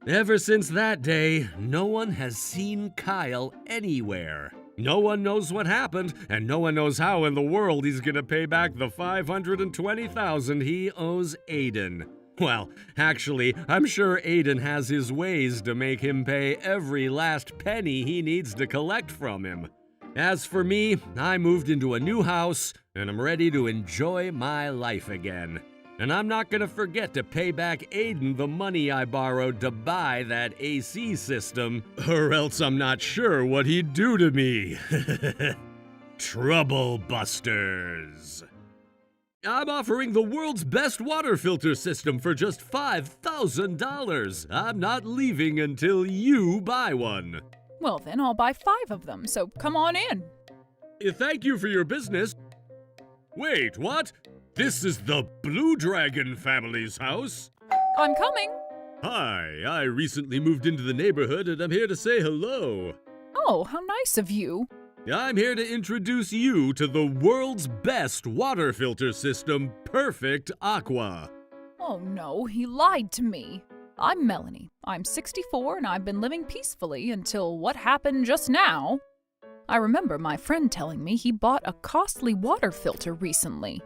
Ever since that day, no one has seen Kyle anywhere. No one knows what happened, and no one knows how in the world he's gonna pay back the $520,000 he owes Aiden. Well, actually, I'm sure Aiden has his ways to make him pay every last penny he needs to collect from him. As for me, I moved into a new house, and I'm ready to enjoy my life again. And I'm not gonna forget to pay back Aiden the money I borrowed to buy that AC system, or else I'm not sure what he'd do to me. Trouble Busters. I'm offering the world's best water filter system for just $5,000. I'm not leaving until you buy one. Well, then I'll buy 5 of them, so come on in. Thank you for your business. Wait, what? This is the Blue Dragon family's house? I'm coming. Hi, I recently moved into the neighborhood and I'm here to say hello. Oh, how nice of you. I'm here to introduce you to the world's best water filter system, Perfect Aqua. Oh no, he lied to me. I'm Melanie. I'm 64 and I've been living peacefully until what happened just now. I remember my friend telling me he bought a costly water filter recently.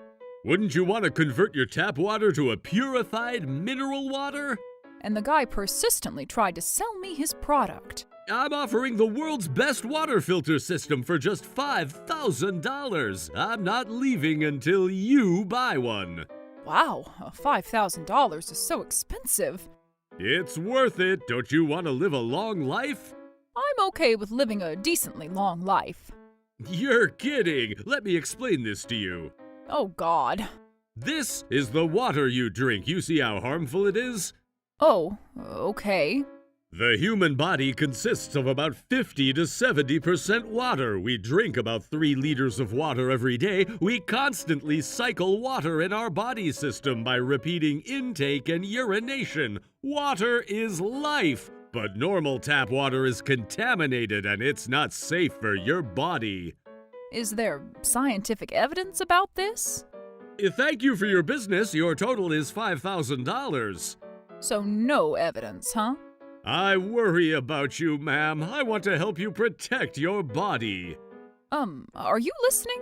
Wouldn't you want to convert your tap water to a purified mineral water? And the guy persistently tried to sell me his product. I'm offering the world's best water filter system for just $5,000. I'm not leaving until you buy one. Wow, $5,000 is so expensive. It's worth it. Don't you want to live a long life? I'm okay with living a decently long life. You're kidding. Let me explain this to you. Oh, God. This is the water you drink. You see how harmful it is? Oh, okay. The human body consists of about 50 to 70% water. We drink about 3 liters of water every day. We constantly cycle water in our body system by repeating intake and urination. Water is life, but normal tap water is contaminated and it's not safe for your body. Is there scientific evidence about this? Thank you for your business. Your total is $5,000. So no evidence, huh? I worry about you, ma'am. I want to help you protect your body. Are you listening?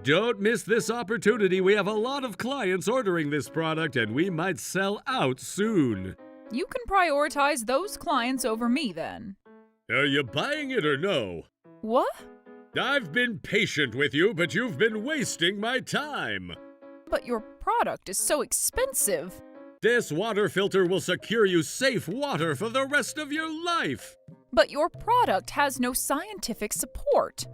Don't miss this opportunity. We have a lot of clients ordering this product and we might sell out soon. You can prioritize those clients over me then. Are you buying it or no? What? I've been patient with you, but you've been wasting my time. But your product is so expensive. This water filter will secure you safe water for the rest of your life. But your product has no scientific support.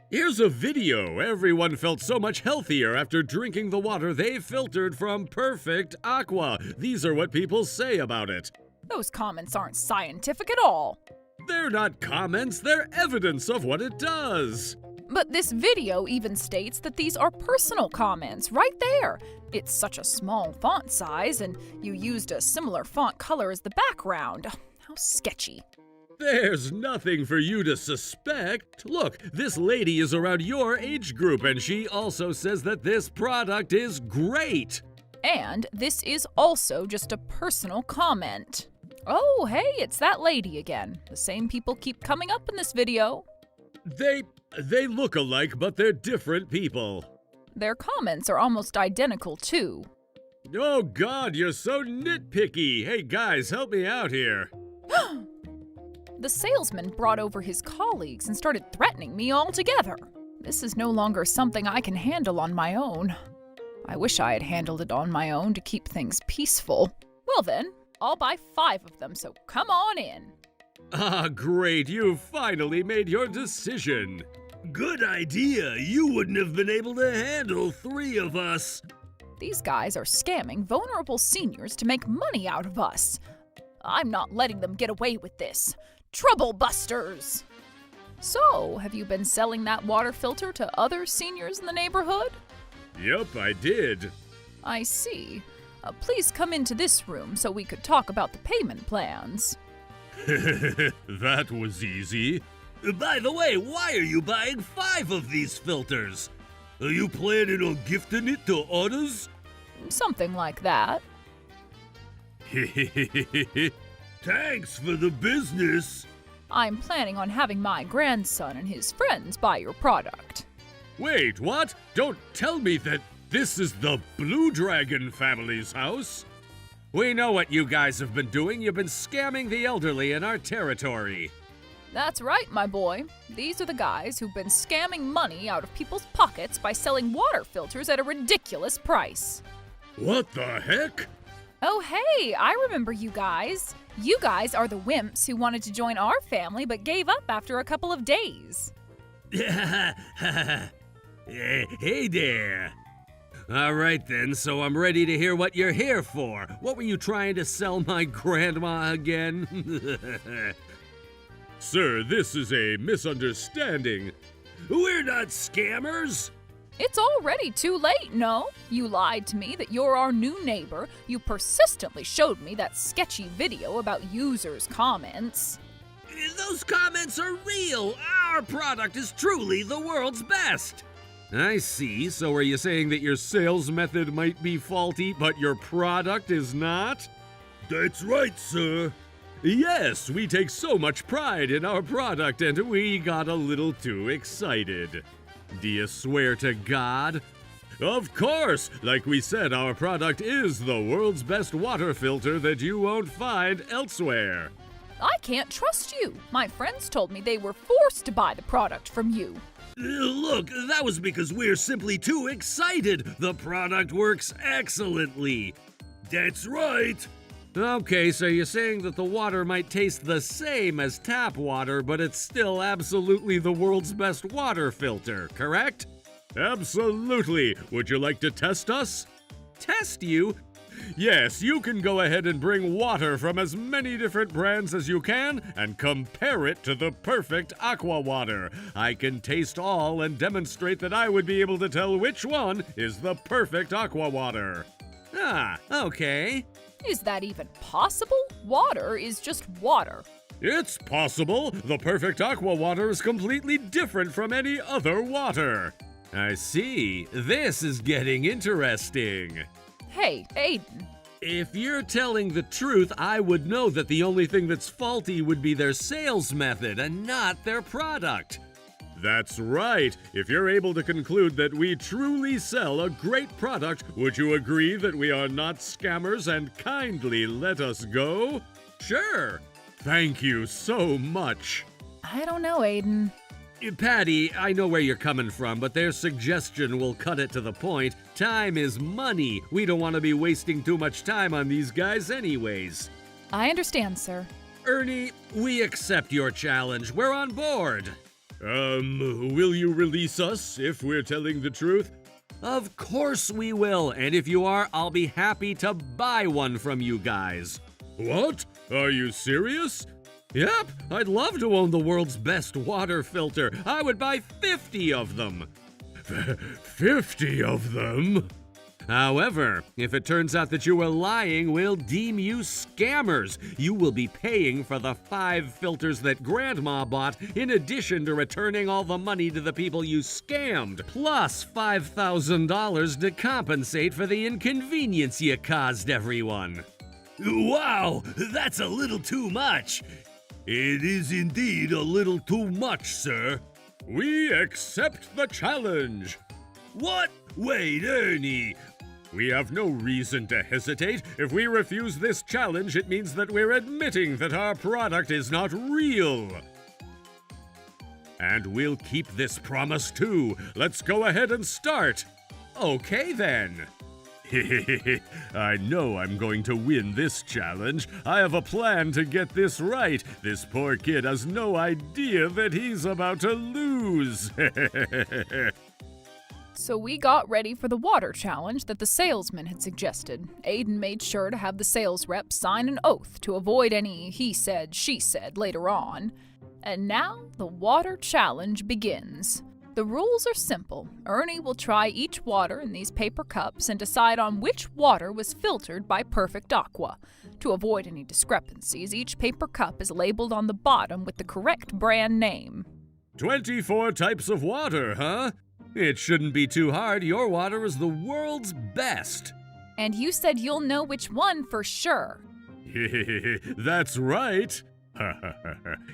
Here's a video. Everyone felt so much healthier after drinking the water they filtered from Perfect Aqua. These are what people say about it. Those comments aren't scientific at all. They're not comments, they're evidence of what it does. But this video even states that these are personal comments right there. It's such a small font size, and you used a similar font color as the background. How sketchy. There's nothing for you to suspect. Look, this lady is around your age group, and she also says that this product is great. And this is also just a personal comment. Oh, hey, it's that lady again. The same people keep coming up in this video. They look alike, but they're different people. Their comments are almost identical, too. Oh God, you're so nitpicky. Hey guys, help me out here. The salesman brought over his colleagues and started threatening me altogether. This is no longer something I can handle on my own. I wish I had handled it on my own to keep things peaceful. Well then, I'll buy 5 of them, so come on in. Ah, great, you finally made your decision. Good idea. You wouldn't have been able to handle 3 of us. These guys are scamming vulnerable seniors to make money out of us. I'm not letting them get away with this. Trouble busters! So, have you been selling that water filter to other seniors in the neighborhood? Yep, I did. I see. Please come into this room so we could talk about the payment plans. That was easy. By the way, why are you buying 5 of these filters? Are you planning on gifting it to others? Something like that. Thanks for the business. I'm planning on having my grandson and his friends buy your product. Wait, what? Don't tell me that this is the Blue Dragon family's house. We know what you guys have been doing. You've been scamming the elderly in our territory. That's right, my boy. These are the guys who've been scamming money out of people's pockets by selling water filters at a ridiculous price. What the heck? Oh, hey, I remember you guys. You guys are the wimps who wanted to join our family but gave up after a couple of days. Hey there. All right then, so I'm ready to hear what you're here for. What were you trying to sell my grandma again? Sir, this is a misunderstanding. We're not scammers. It's already too late, no? You lied to me that you're our new neighbor. You persistently showed me that sketchy video about users' comments. Those comments are real. Our product is truly the world's best. I see. So are you saying that your sales method might be faulty, but your product is not? That's right, sir. Yes, we take so much pride in our product and we got a little too excited. Do you swear to God? Of course! Like we said, our product is the world's best water filter that you won't find elsewhere. I can't trust you. My friends told me they were forced to buy the product from you. Look, that was because we're simply too excited. The product works excellently. That's right. Okay, so you're saying that the water might taste the same as tap water, but it's still absolutely the world's best water filter, correct? Absolutely. Would you like to test us? Test you? Yes, you can go ahead and bring water from as many different brands as you can and compare it to the Perfect Aqua water. I can taste all and demonstrate that I would be able to tell which one is the Perfect Aqua water. Ah, okay. Is that even possible? Water is just water. It's possible. The Perfect Aqua water is completely different from any other water. I see. This is getting interesting. Hey, Aiden. If you're telling the truth, I would know that the only thing that's faulty would be their sales method and not their product. That's right. If you're able to conclude that we truly sell a great product, would you agree that we are not scammers and kindly let us go? Sure. Thank you so much. I don't know, Aiden. Patty, I know where you're coming from, but their suggestion will cut it to the point. Time is money. We don't want to be wasting too much time on these guys anyways. I understand, sir. Ernie, we accept your challenge. We're on board. Will you release us if we're telling the truth? Of course we will, and if you are, I'll be happy to buy one from you guys. What? Are you serious? Yep, I'd love to own the world's best water filter. I would buy 50 of them. 50 of them? However, if it turns out that you were lying, we'll deem you scammers. You will be paying for the 5 filters that Grandma bought, in addition to returning all the money to the people you scammed, plus $5,000 to compensate for the inconvenience you caused everyone. Wow, that's a little too much. It is indeed a little too much, sir. We accept the challenge. What? Wait, Ernie. We have no reason to hesitate. If we refuse this challenge, it means that we're admitting that our product is not real. And we'll keep this promise too. Let's go ahead and start. Okay then. I know I'm going to win this challenge. I have a plan to get this right. This poor kid has no idea that he's about to lose. So we got ready for the water challenge that the salesman had suggested. Aiden made sure to have the sales rep sign an oath to avoid any he said, she said later on. And now the water challenge begins. The rules are simple. Ernie will try each water in these paper cups and decide on which water was filtered by Perfect Aqua. To avoid any discrepancies, each paper cup is labeled on the bottom with the correct brand name. 24 types of water, huh? It shouldn't be too hard. Your water is the world's best. And you said you'll know which one for sure. That's right.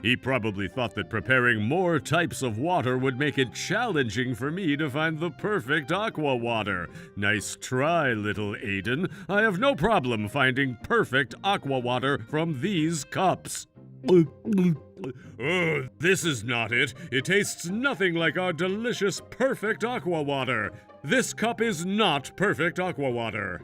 He probably thought that preparing more types of water would make it challenging for me to find the perfect aqua water. Nice try, little Aiden. I have no problem finding perfect aqua water from these cups. Oh, this is not it. It tastes nothing like our delicious perfect aqua water. This cup is not perfect aqua water.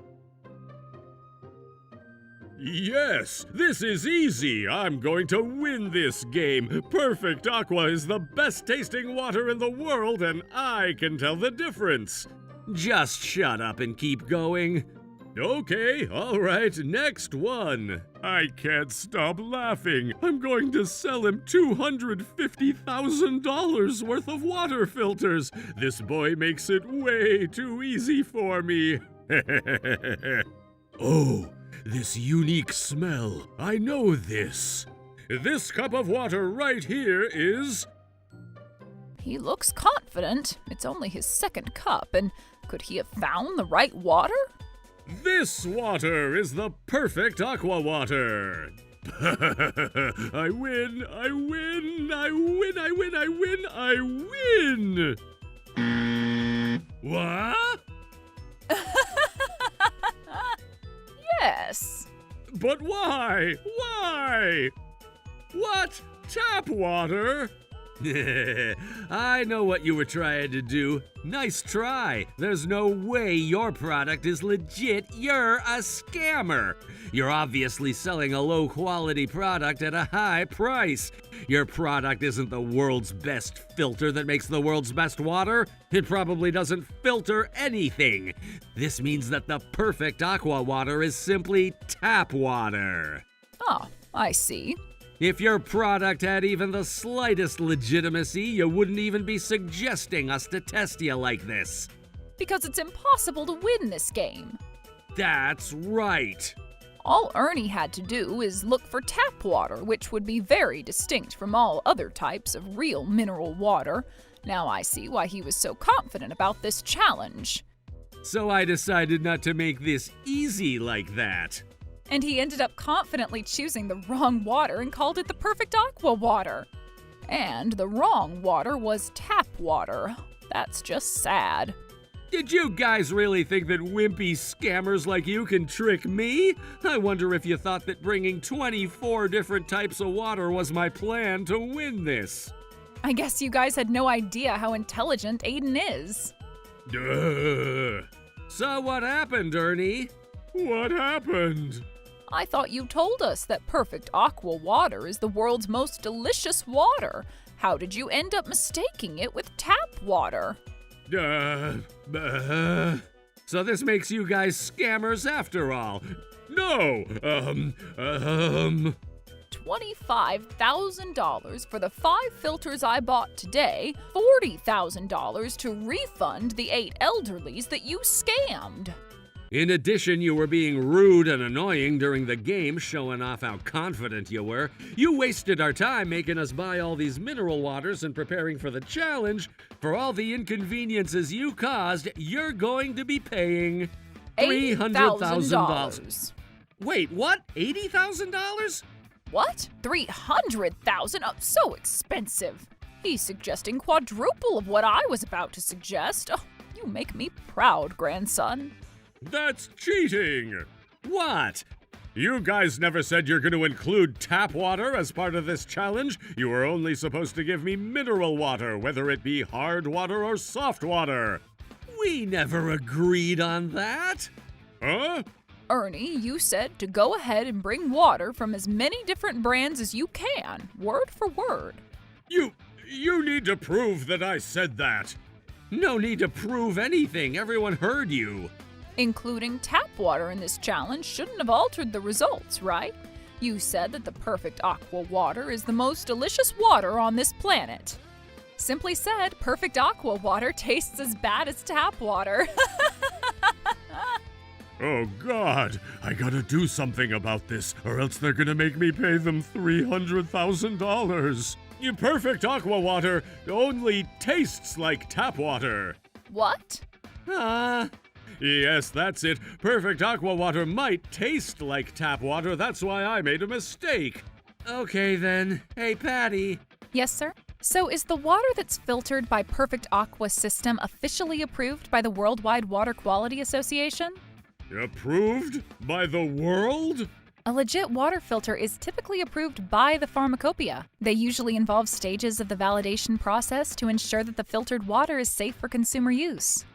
Yes, this is easy. I'm going to win this game. Perfect Aqua is the best tasting water in the world, and I can tell the difference. Just shut up and keep going. Okay, all right, next one. I can't stop laughing. I'm going to sell him $250,000 worth of water filters. This boy makes it way too easy for me. Oh. This unique smell. I know this. This cup of water right here is... He looks confident. It's only his second cup, and could he have found the right water? This water is the perfect aqua water. I win, I win, I win, I win, I win, I win! What? Yes. But why? Why? What? Tap water? I know what you were trying to do. Nice try. There's no way your product is legit. You're a scammer. You're obviously selling a low-quality product at a high price. Your product isn't the world's best filter that makes the world's best water. It probably doesn't filter anything. This means that the perfect aqua water is simply tap water. Oh, I see. If your product had even the slightest legitimacy, you wouldn't even be suggesting us to test you like this. Because it's impossible to win this game. That's right. All Ernie had to do is look for tap water, which would be very distinct from all other types of real mineral water. Now I see why he was so confident about this challenge. So I decided not to make this easy like that. And he ended up confidently choosing the wrong water and called it the perfect aqua water. And the wrong water was tap water. That's just sad. Did you guys really think that wimpy scammers like you can trick me? I wonder if you thought that bringing 24 different types of water was my plan to win this. I guess you guys had no idea how intelligent Aiden is. Duh. So what happened, Ernie? What happened? I thought you told us that perfect aqua water is the world's most delicious water. How did you end up mistaking it with tap water? So this makes you guys scammers after all. No, $25,000 for the 5 filters I bought today, $40,000 to refund the 8 elderlies that you scammed. In addition, you were being rude and annoying during the game, showing off how confident you were. You wasted our time making us buy all these mineral waters and preparing for the challenge. For all the inconveniences you caused, you're going to be paying $300,000. Wait, what? $80,000? What? $300,000? Oh, so expensive. He's suggesting quadruple of what I was about to suggest. Oh, you make me proud, grandson. That's cheating! What? You guys never said you're going to include tap water as part of this challenge. You were only supposed to give me mineral water, whether it be hard water or soft water. We never agreed on that. Huh? Ernie, you said to go ahead and bring water from as many different brands as you can, word for word. You need to prove that I said that. No need to prove anything. Everyone heard you. Including tap water in this challenge shouldn't have altered the results, right? You said that the perfect aqua water is the most delicious water on this planet. Simply said, perfect aqua water tastes as bad as tap water. Oh God, I gotta do something about this, or else they're gonna make me pay them $300,000. Your perfect aqua water only tastes like tap water. What? Yes, that's it. Perfect aqua water might taste like tap water. That's why I made a mistake. Okay then. Hey, Patty. Yes, sir? So is the water that's filtered by Perfect Aqua System officially approved by the Worldwide Water Quality Association? Approved by the world? A legit water filter is typically approved by the pharmacopoeia. They usually involve stages of the validation process to ensure that the filtered water is safe for consumer use.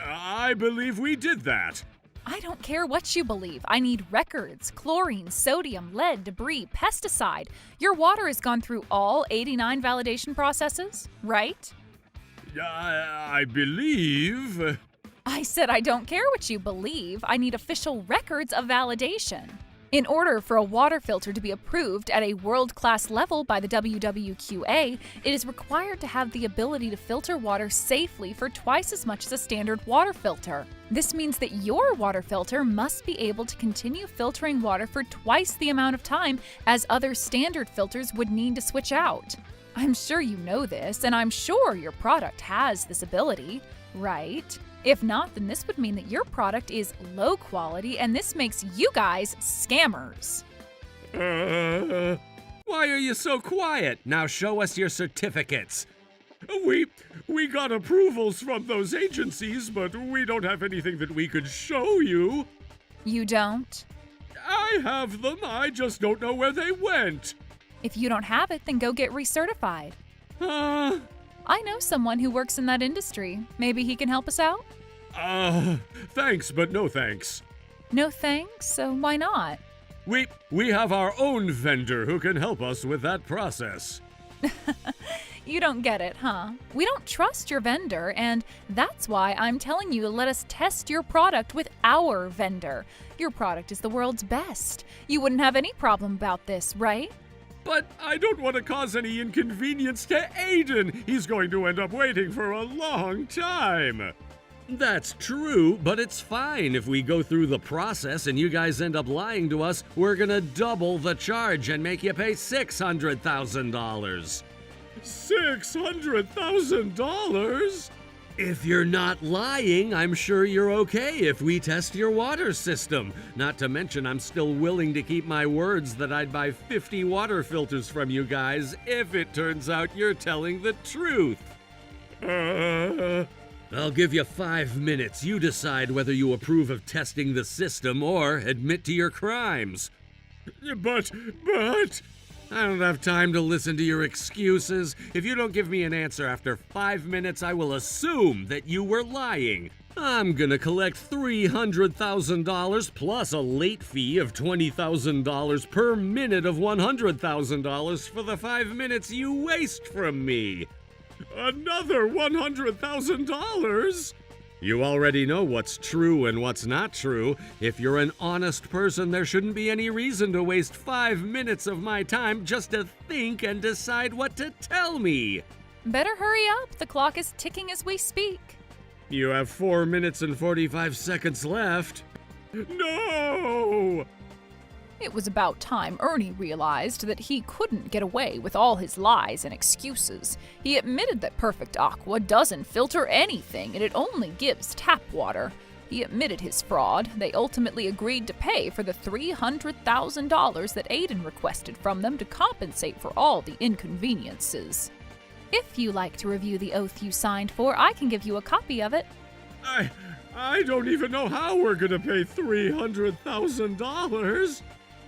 I believe we did that. I don't care what you believe. I need records, chlorine, sodium, lead, debris, pesticide. Your water has gone through all 89 validation processes, right? I believe. I said I don't care what you believe. I need official records of validation. In order for a water filter to be approved at a world-class level by the WWQA, it is required to have the ability to filter water safely for twice as much as a standard water filter. This means that your water filter must be able to continue filtering water for twice the amount of time as other standard filters would need to switch out. I'm sure you know this, and I'm sure your product has this ability, right? If not, then this would mean that your product is low quality, and this makes you guys scammers. Why are you so quiet? Now show us your certificates. We got approvals from those agencies, but we don't have anything that we could show you. You don't? I have them, I just don't know where they went. If you don't have it, then go get recertified. I know someone who works in that industry. Maybe he can help us out? Thanks, but no thanks. No thanks? So why not? We have our own vendor who can help us with that process. You don't get it, huh? We don't trust your vendor, and that's why I'm telling you to let us test your product with our vendor. Your product is the world's best. You wouldn't have any problem about this, right? But I don't want to cause any inconvenience to Aiden. He's going to end up waiting for a long time. That's true, but it's fine. If we go through the process and you guys end up lying to us, we're gonna double the charge and make you pay $600,000. $600,000? If you're not lying, I'm sure you're okay if we test your water system. Not to mention, I'm still willing to keep my words that I'd buy 50 water filters from you guys if it turns out you're telling the truth. I'll give you 5 minutes. You decide whether you approve of testing the system or admit to your crimes. But... I don't have time to listen to your excuses. If you don't give me an answer after 5 minutes, I will assume that you were lying. I'm gonna collect $300,000 plus a late fee of $20,000 per minute of $100,000 for the 5 minutes you waste from me. Another $100,000? You already know what's true and what's not true. If you're an honest person, there shouldn't be any reason to waste 5 minutes of my time just to think and decide what to tell me. Better hurry up. The clock is ticking as we speak. You have 4 minutes and 45 seconds left. No! It was about time Ernie realized that he couldn't get away with all his lies and excuses. He admitted that Perfect Aqua doesn't filter anything and it only gives tap water. He admitted his fraud. They ultimately agreed to pay for the $300,000 that Aiden requested from them to compensate for all the inconveniences. If you like to review the oath you signed for, I can give you a copy of it. I don't even know how we're gonna pay $300,000.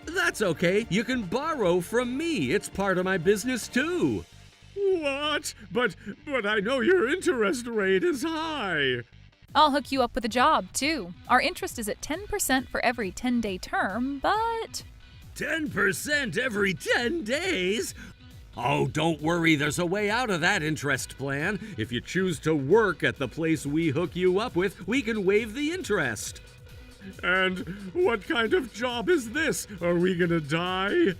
That's okay. You can borrow from me. It's part of my business too. What? But I know your interest rate is high. I'll hook you up with a job, too. Our interest is at 10% for every 10-day term, but... 10% every 10 days? Oh, don't worry. There's a way out of that interest plan. If you choose to work at the place we hook you up with, we can waive the interest. And what kind of job is this? Are we gonna die?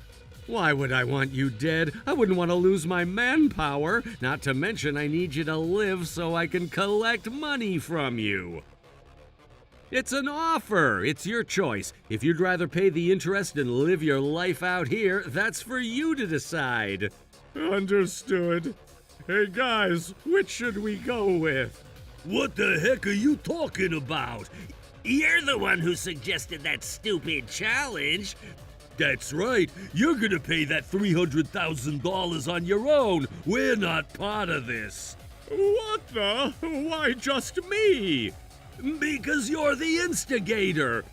Why would I want you dead? I wouldn't want to lose my manpower. Not to mention I need you to live so I can collect money from you. It's an offer. It's your choice. If you'd rather pay the interest and live your life out here, that's for you to decide. Understood. Hey guys, which should we go with? What the heck are you talking about? You're the one who suggested that stupid challenge. That's right. You're gonna pay that $300,000 on your own. We're not part of this. What the? Why just me? Because you're the instigator.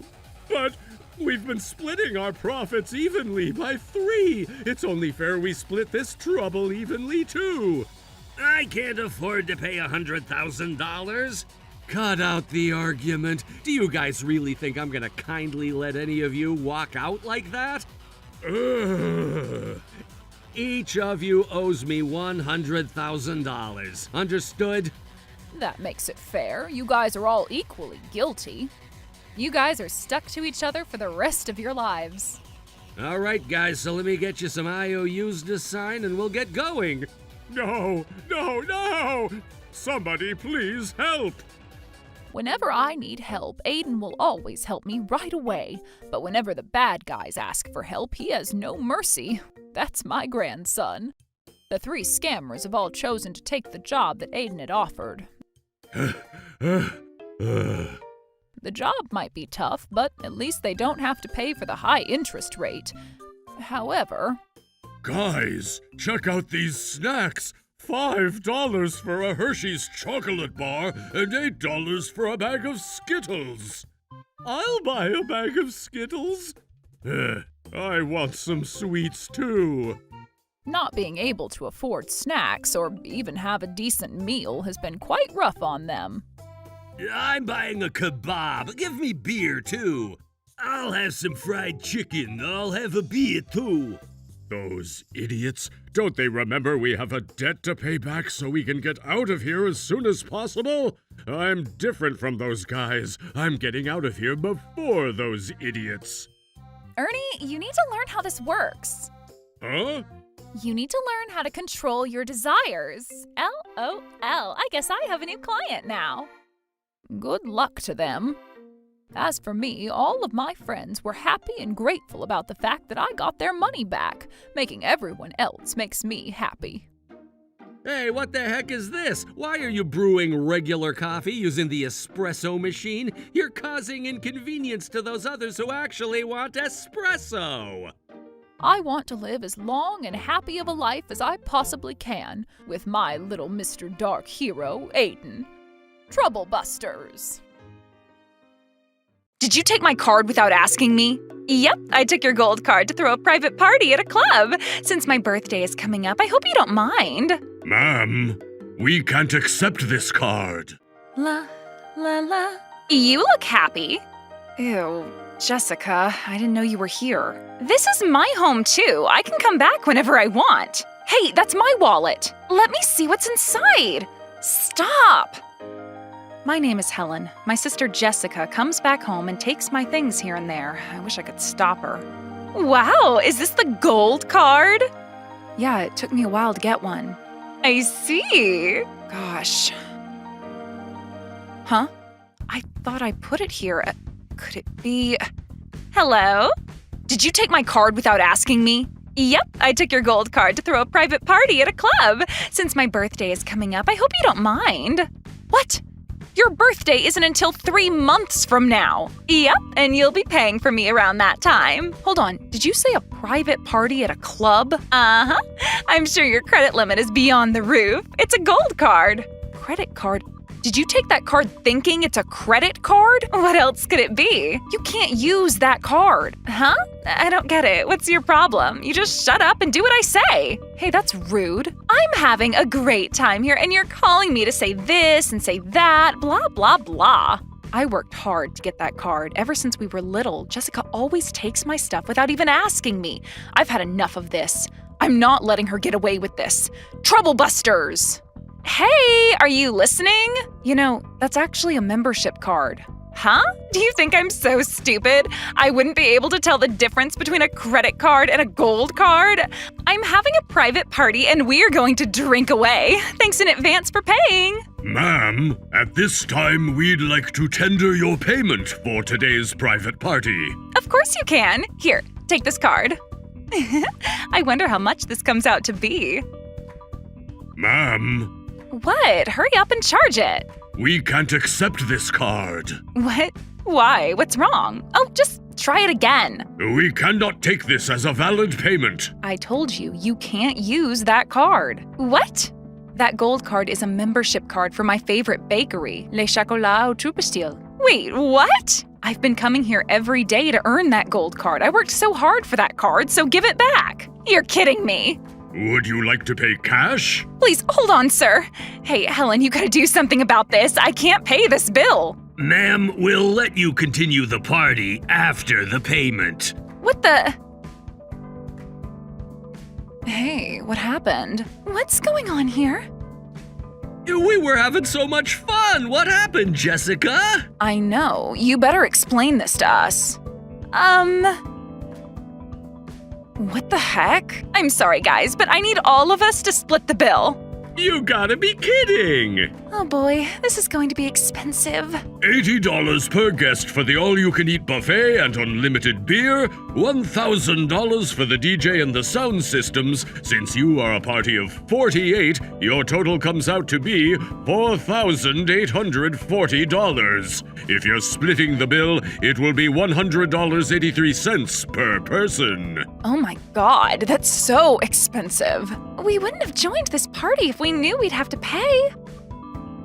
But we've been splitting our profits evenly by 3. It's only fair we split this trouble evenly too. I can't afford to pay $100,000. Cut out the argument. Do you guys really think I'm gonna kindly let any of you walk out like that? Ugh. Each of you owes me $100,000. Understood? That makes it fair. You guys are all equally guilty. You guys are stuck to each other for the rest of your lives. All right, guys, so let me get you some IOUs to sign and we'll get going. No! Somebody please help! Whenever I need help, Aiden will always help me right away. But whenever the bad guys ask for help, he has no mercy. That's my grandson. The 3 scammers have all chosen to take the job that Aiden had offered. The job might be tough, but at least they don't have to pay for the high interest rate. However... Guys, check out these snacks! $5 for a Hershey's chocolate bar and $8 for a bag of Skittles. I'll buy a bag of Skittles. I want some sweets too. Not being able to afford snacks or even have a decent meal has been quite rough on them. I'm buying a kebab. Give me beer too. I'll have some fried chicken. I'll have a beer too. Those idiots. Don't they remember we have a debt to pay back so we can get out of here as soon as possible? I'm different from those guys. I'm getting out of here before those idiots. Ernie, you need to learn how this works. Huh? You need to learn how to control your desires. LOL, I guess I have a new client now. Good luck to them. As for me, all of my friends were happy and grateful about the fact that I got their money back. Making everyone else makes me happy. Hey, what the heck is this? Why are you brewing regular coffee using the espresso machine? You're causing inconvenience to those others who actually want espresso. I want to live as long and happy of a life as I possibly can with my little Mr. Dark Hero, Aiden. Trouble Busters. Did you take my card without asking me? Yep, I took your gold card to throw a private party at a club. Since my birthday is coming up, I hope you don't mind. Ma'am, we can't accept this card. La. You look happy. Ew, Jessica, I didn't know you were here. This is my home too. I can come back whenever I want. Hey, that's my wallet. Let me see what's inside. Stop. My name is Helen. My sister Jessica comes back home and takes my things here and there. I wish I could stop her. Wow, is this the gold card? Yeah, it took me a while to get one. I see. Gosh. Huh? I thought I put it here. Could it be… Hello? Did you take my card without asking me? Yep, I took your gold card to throw a private party at a club. Since my birthday is coming up, I hope you don't mind. What? Your birthday isn't until 3 months from now. Yep, and you'll be paying for me around that time. Hold on, did you say a private party at a club? Uh-huh. I'm sure your credit limit is beyond the roof. It's a gold card. Credit card? Did you take that card thinking it's a credit card? What else could it be? You can't use that card. Huh? I don't get it. What's your problem? You just shut up and do what I say. Hey, that's rude. I'm having a great time here and you're calling me to say this and say that, blah, blah, blah. I worked hard to get that card. Ever since we were little, Jessica always takes my stuff without even asking me. I've had enough of this. I'm not letting her get away with this. Trouble Busters! Hey, are you listening? You know, that's actually a membership card. Huh? Do you think I'm so stupid? I wouldn't be able to tell the difference between a credit card and a gold card? I'm having a private party and we're going to drink away. Thanks in advance for paying. Ma'am, at this time we'd like to tender your payment for today's private party. Of course you can. Here, take this card. I wonder how much this comes out to be. Ma'am. What? Hurry up and charge it. We can't accept this card. What? Why? What's wrong? Oh, just try it again. We cannot take this as a valid payment. I told you, you can't use that card. What? That gold card is a membership card for my favorite bakery, Le Chocolat au Troupestil. Wait, what? I've been coming here every day to earn that gold card. I worked so hard for that card, so give it back. You're kidding me. Would you like to pay cash? Please, hold on, sir. Hey, Helen, you gotta do something about this. I can't pay this bill. Ma'am, we'll let you continue the party after the payment. What the… Hey, what happened? What's going on here? We were having so much fun. What happened, Jessica? I know. You better explain this to us. What the heck? I'm sorry, guys, but I need all of us to split the bill. You gotta be kidding! Oh boy, this is going to be expensive. $80 per guest for the all-you-can-eat buffet and unlimited beer, $1,000 for the DJ and the sound systems. Since you are a party of 48, your total comes out to be $4,840. If you're splitting the bill, it will be $100.83 per person. Oh my god, that's so expensive. We wouldn't have joined this party if we knew we'd have to pay.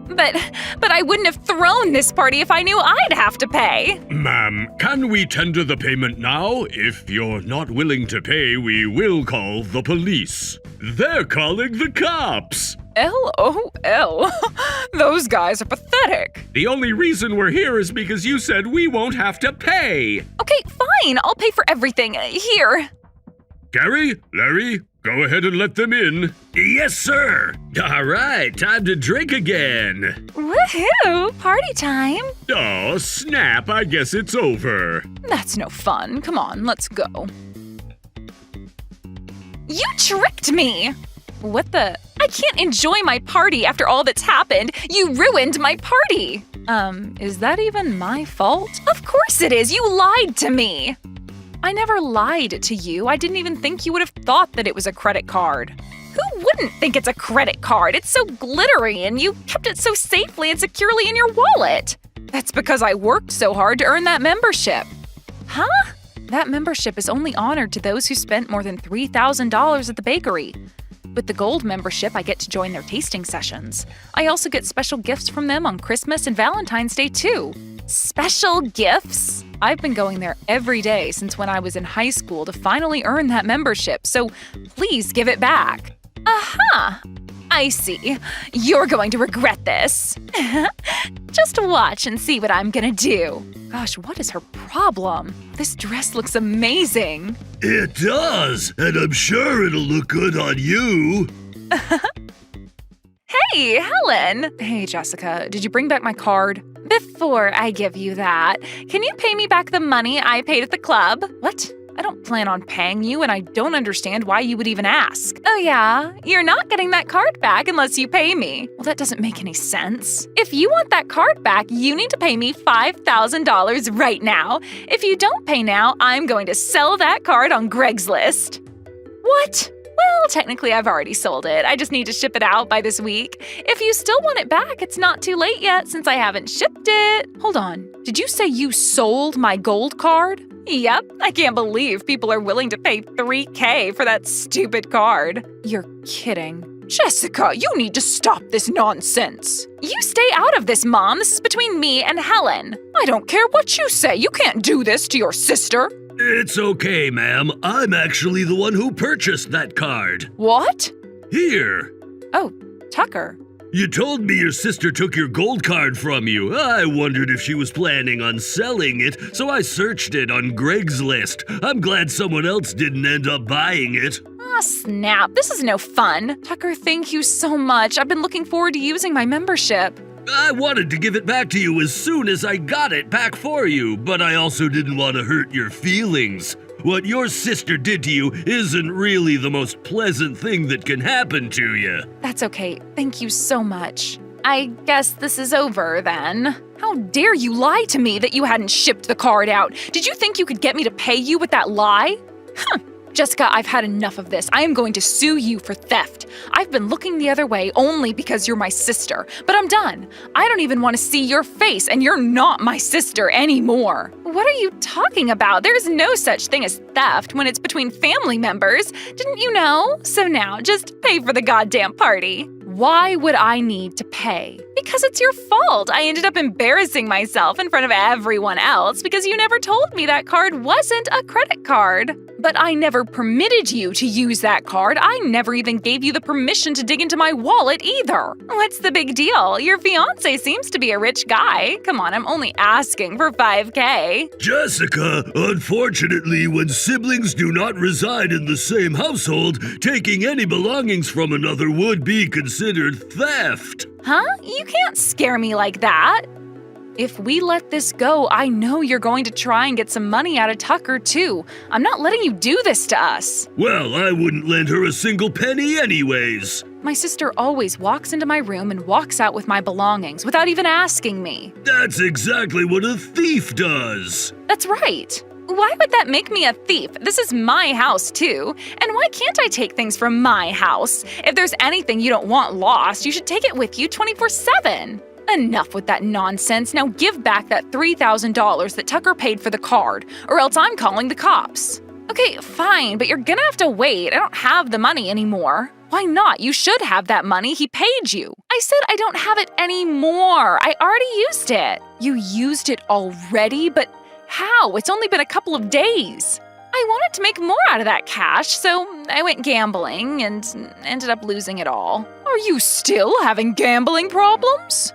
But I wouldn't have thrown this party if I knew I'd have to pay. Ma'am, can we tender the payment now? If you're not willing to pay, we will call the police. They're calling the cops. LOL. Those guys are pathetic. The only reason we're here is because you said we won't have to pay. Okay, fine. I'll pay for everything. Here. Gary, Larry, go ahead and let them in. Yes, sir. All right, time to drink again. Woohoo! Party time. Oh, snap, I guess it's over. That's no fun. Come on, let's go. You tricked me! What the… I can't enjoy my party after all that's happened. You ruined my party. Is that even my fault? Of course it is. You lied to me. I never lied to you. I didn't even think you would have thought that it was a credit card. Who wouldn't think it's a credit card? It's so glittery and you kept it so safely and securely in your wallet. That's because I worked so hard to earn that membership. Huh? That membership is only honored to those who spent more than $3,000 at the bakery. With the gold membership, I get to join their tasting sessions. I also get special gifts from them on Christmas and Valentine's Day too. Special gifts? I've been going there every day since when I was in high school to finally earn that membership, so please give it back. Aha! I see. You're going to regret this. Just watch and see what I'm gonna do. Gosh, what is her problem? This dress looks amazing. It does, and I'm sure it'll look good on you. Hey, Helen! Hey, Jessica, did you bring back my card? Before I give you that, can you pay me back the money I paid at the club? What? I don't plan on paying you, and I don't understand why you would even ask. Oh yeah? You're not getting that card back unless you pay me. Well, that doesn't make any sense. If you want that card back, you need to pay me $5,000 right now. If you don't pay now, I'm going to sell that card on Greg's List. What? Well, technically I've already sold it. I just need to ship it out by this week. If you still want it back, it's not too late yet since I haven't shipped it. Hold on. Did you say you sold my gold card? Yep. I can't believe people are willing to pay $3,000 for that stupid card. You're kidding. Jessica, you need to stop this nonsense. You stay out of this, Mom. This is between me and Helen. I don't care what you say. You can't do this to your sister. It's okay, ma'am. I'm actually the one who purchased that card. What? Here. Oh, Tucker. You told me your sister took your gold card from you. I wondered if she was planning on selling it, so I searched it on Greg's List. I'm glad someone else didn't end up buying it. Ah, snap. This is no fun. Tucker, thank you so much. I've been looking forward to using my membership. I wanted to give it back to you as soon as I got it back for you, but I also didn't want to hurt your feelings. What your sister did to you isn't really the most pleasant thing that can happen to you. That's okay. Thank you so much. I guess this is over then. How dare you lie to me that you hadn't shipped the card out? Did you think you could get me to pay you with that lie? Huh. Jessica, I've had enough of this. I am going to sue you for theft. I've been looking the other way only because you're my sister, but I'm done. I don't even want to see your face, and you're not my sister anymore. What are you talking about? There's no such thing as theft when it's between family members. Didn't you know? So now, just pay for the goddamn party. Why would I need to pay? Because it's your fault. I ended up embarrassing myself in front of everyone else because you never told me that card wasn't a credit card. But I never permitted you to use that card. I never even gave you the permission to dig into my wallet either. What's the big deal? Your fiancé seems to be a rich guy. Come on, I'm only asking for $5,000. Jessica, unfortunately, when siblings do not reside in the same household, taking any belongings from another would be considered theft. Huh? You can't scare me like that. If we let this go, I know you're going to try and get some money out of Tucker, too. I'm not letting you do this to us. Well, I wouldn't lend her a single penny anyways. My sister always walks into my room and walks out with my belongings without even asking me. That's exactly what a thief does. That's right. Why would that make me a thief? This is my house, too. And why can't I take things from my house? If there's anything you don't want lost, you should take it with you 24/7. Enough with that nonsense. Now give back that $3,000 that Tucker paid for the card, or else I'm calling the cops. Okay, fine, but you're gonna have to wait. I don't have the money anymore. Why not? You should have that money. He paid you. I said I don't have it anymore. I already used it. You used it already? But how? It's only been a couple of days. I wanted to make more out of that cash, so I went gambling and ended up losing it all. Are you still having gambling problems?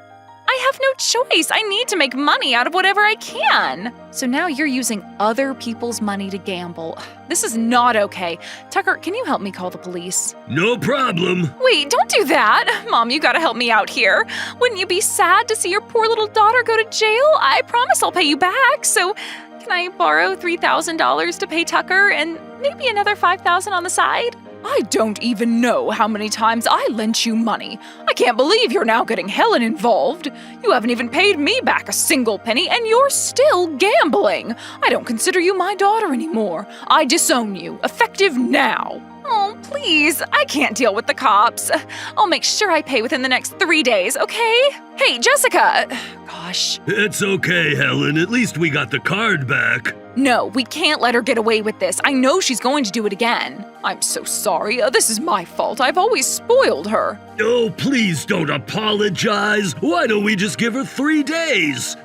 I have no choice. I need to make money out of whatever I can. So now you're using other people's money to gamble. This is not okay. Tucker, can you help me call the police? No problem. Wait, don't do that. Mom, you gotta help me out here. Wouldn't you be sad to see your poor little daughter go to jail? I promise I'll pay you back. So can I borrow $3,000 to pay Tucker and maybe another $5,000 on the side? I don't even know how many times I lent you money. I can't believe you're now getting Helen involved. You haven't even paid me back a single penny, and you're still gambling. I don't consider you my daughter anymore. I disown you, effective now. Oh, please, I can't deal with the cops. I'll make sure I pay within the next 3 days, okay? Hey, Jessica! Gosh. It's okay, Helen. At least we got the card back. No, we can't let her get away with this. I know she's going to do it again. I'm so sorry. This is my fault. I've always spoiled her. Oh, please don't apologize. Why don't we just give her 3 days?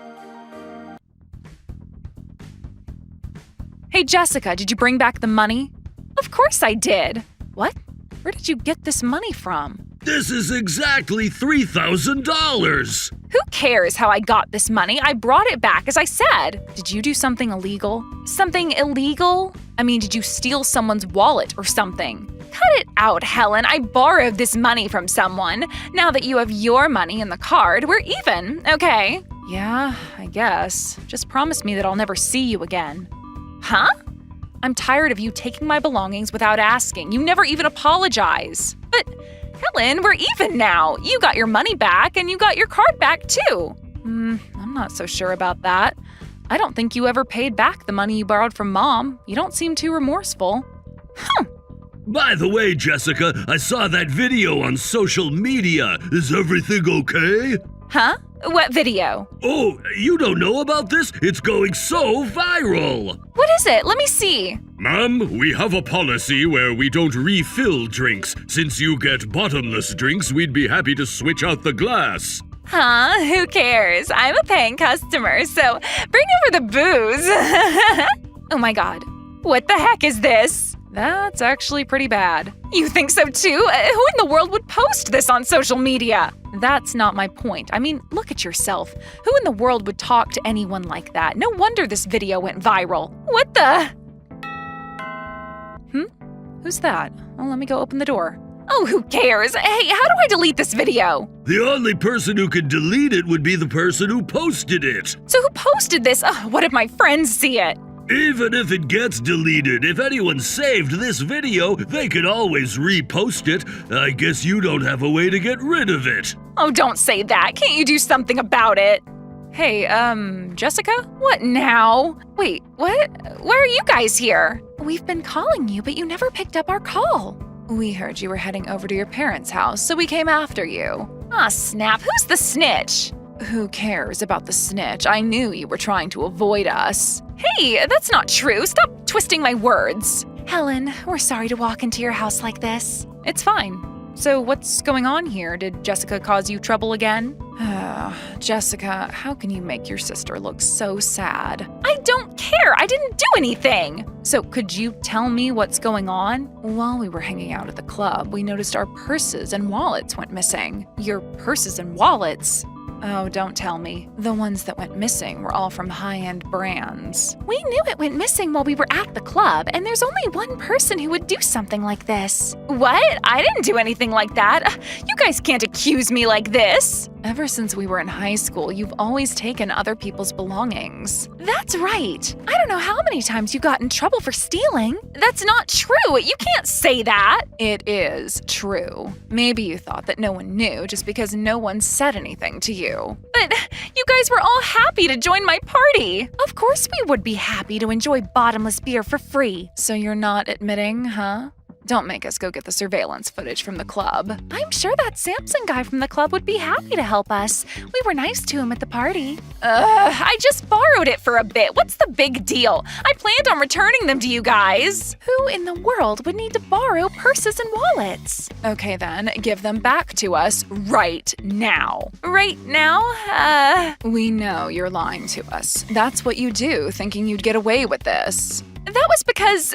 Hey, Jessica, did you bring back the money? Of course I did. What? Where did you get this money from? This is exactly $3,000. Who cares how I got this money? I brought it back, as I said. Did you do something illegal? Something illegal? I mean, did you steal someone's wallet or something? Cut it out, Helen. I borrowed this money from someone. Now that you have your money in the card, we're even, okay? Yeah, I guess. Just promise me that I'll never see you again. Huh? I'm tired of you taking my belongings without asking. You never even apologize. But, Helen, we're even now. You got your money back and you got your card back too. I'm not so sure about that. I don't think you ever paid back the money you borrowed from Mom. You don't seem too remorseful. By the way, Jessica, I saw that video on social media. Is everything okay? Huh? What video? Oh, you don't know about this? It's going so viral. What is it? Let me see. Ma'am, we have a policy where we don't refill drinks. Since you get bottomless drinks, we'd be happy to switch out the glass. Huh? Who cares? I'm a paying customer, so bring over the booze. Oh my god. What the heck is this? That's actually pretty bad. You think so too? Who in the world would post this on social media? That's not my point. I mean, look at yourself. Who in the world would talk to anyone like that? No wonder this video went viral. What the? Who's that? Oh, let me go open the door. Oh, who cares? Hey, how do I delete this video? The only person who could delete it would be the person who posted it. So who posted this? What if my friends see it? Even if it gets deleted, if anyone saved this video, they could always repost it. I guess you don't have a way to get rid of it. Oh, don't say that. Can't you do something about it? Hey, Jessica? What now? Wait, what? Why are you guys here? We've been calling you, but you never picked up our call. We heard you were heading over to your parents' house, so we came after you. Ah, snap. Who's the snitch? Who cares about the snitch? I knew you were trying to avoid us. Hey, that's not true. Stop twisting my words. Helen, we're sorry to walk into your house like this. It's fine. So what's going on here? Did Jessica cause you trouble again? Jessica, how can you make your sister look so sad? I don't care. I didn't do anything. So could you tell me what's going on? While we were hanging out at the club, we noticed our purses and wallets went missing. Your purses and wallets? Oh, don't tell me. The ones that went missing were all from high-end brands. We knew it went missing while we were at the club, and there's only one person who would do something like this. What? I didn't do anything like that. You guys can't accuse me like this. Ever since we were in high school, you've always taken other people's belongings. That's right. I don't know how many times you got in trouble for stealing. That's not true. You can't say that. It is true. Maybe you thought that no one knew just because no one said anything to you. But you guys were all happy to join my party. Of course we would be happy to enjoy bottomless beer for free. So you're not admitting, huh? Don't make us go get the surveillance footage from the club. I'm sure that Samson guy from the club would be happy to help us. We were nice to him at the party. I just borrowed it for a bit. What's the big deal? I planned on returning them to you guys. Who in the world would need to borrow purses and wallets? Okay then, give them back to us right now. Right now? We know you're lying to us. That's what you do, thinking you'd get away with this. That was because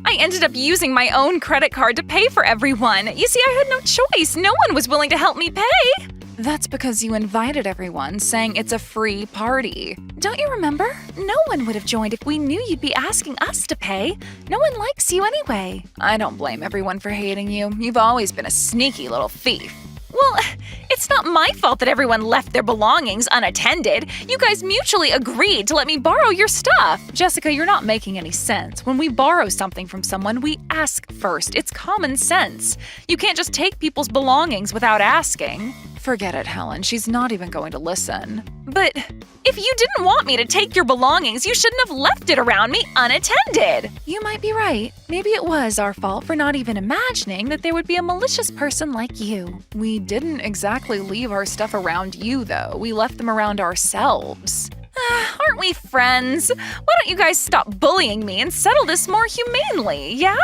I ended up using my own credit card to pay for everyone. You see, I had no choice. No one was willing to help me pay. That's because you invited everyone, saying it's a free party. Don't you remember? No one would have joined if we knew you'd be asking us to pay. No one likes you anyway. I don't blame everyone for hating you. You've always been a sneaky little thief. Well, it's not my fault that everyone left their belongings unattended. You guys mutually agreed to let me borrow your stuff. Jessica, you're not making any sense. When we borrow something from someone, we ask first. It's common sense. You can't just take people's belongings without asking. Forget it, Helen. She's not even going to listen. But if you didn't want me to take your belongings, you shouldn't have left it around me unattended. You might be right. Maybe it was our fault for not even imagining that there would be a malicious person like you. We didn't exactly leave our stuff around you, though. We left them around ourselves. Aren't we friends? Why don't you guys stop bullying me and settle this more humanely, yeah?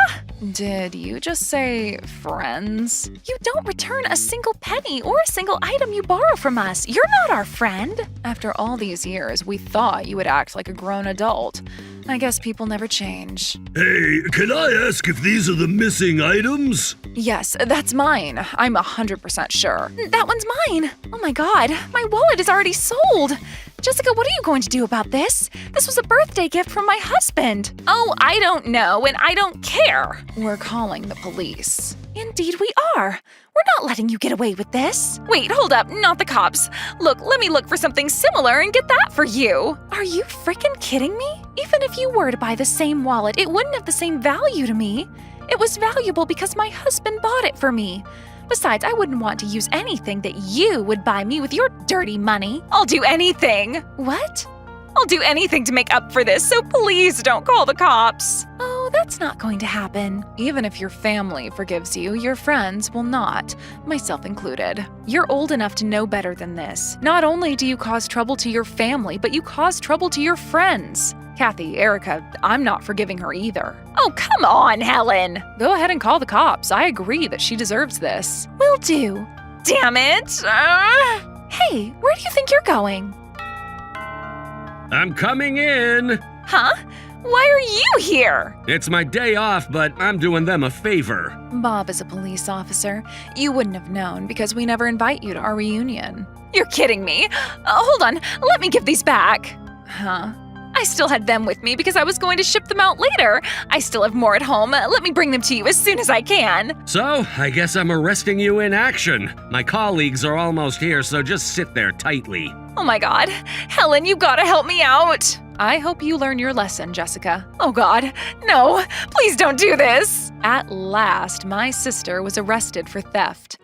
Did you just say friends? You don't return a single penny or a single item you borrow from us. You're not our friend. After all these years, we thought you would act like a grown adult. I guess people never change. Hey, can I ask if these are the missing items? Yes, that's mine. I'm 100% sure. That one's mine. Oh my god, my wallet is already sold. Jessica, what are you going to do about this? This was a birthday gift from my husband. Oh, I don't know, and I don't care. We're calling the police. Indeed we are. We're not letting you get away with this. Wait, hold up, not the cops. Look, let me look for something similar and get that for you. Are you freaking kidding me? Even if you were to buy the same wallet, it wouldn't have the same value to me. It was valuable because my husband bought it for me. Besides, I wouldn't want to use anything that you would buy me with your dirty money. I'll do anything. What? I'll do anything to make up for this, so please don't call the cops. Oh, that's not going to happen. Even if your family forgives you, your friends will not, myself included. You're old enough to know better than this. Not only do you cause trouble to your family, but you cause trouble to your friends. Kathy, Erica, I'm not forgiving her either. Oh, come on, Helen. Go ahead and call the cops. I agree that she deserves this. Will do. Damn it. Hey, where do you think you're going? I'm coming in. Huh? Why are you here? It's my day off, but I'm doing them a favor. Bob is a police officer. You wouldn't have known because we never invite you to our reunion. You're kidding me. Hold on, let me give these back. Huh? I still had them with me because I was going to ship them out later. I still have more at home. Let me bring them to you as soon as I can. So, I guess I'm arresting you in action. My colleagues are almost here, so just sit there tightly. Oh my god. Helen, you gotta help me out. I hope you learn your lesson, Jessica. Oh god. No, please don't do this. At last, my sister was arrested for theft.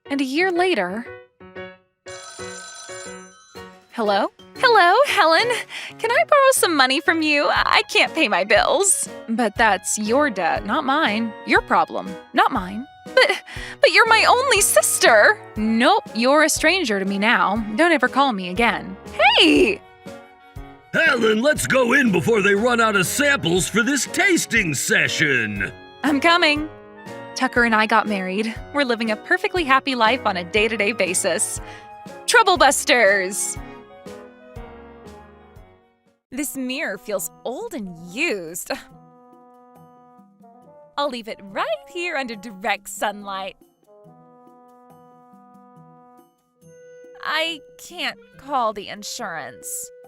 And a year later... Hello? Hello, Helen. Can I borrow some money from you? I can't pay my bills. But that's your debt, not mine. Your problem, not mine. But you're my only sister. Nope, you're a stranger to me now. Don't ever call me again. Hey! Helen, let's go in before they run out of samples for this tasting session. I'm coming. Tucker and I got married. We're living a perfectly happy life on a day-to-day basis. Troublebusters! This mirror feels old and used. I'll leave it right here under direct sunlight. I can't call the insurance.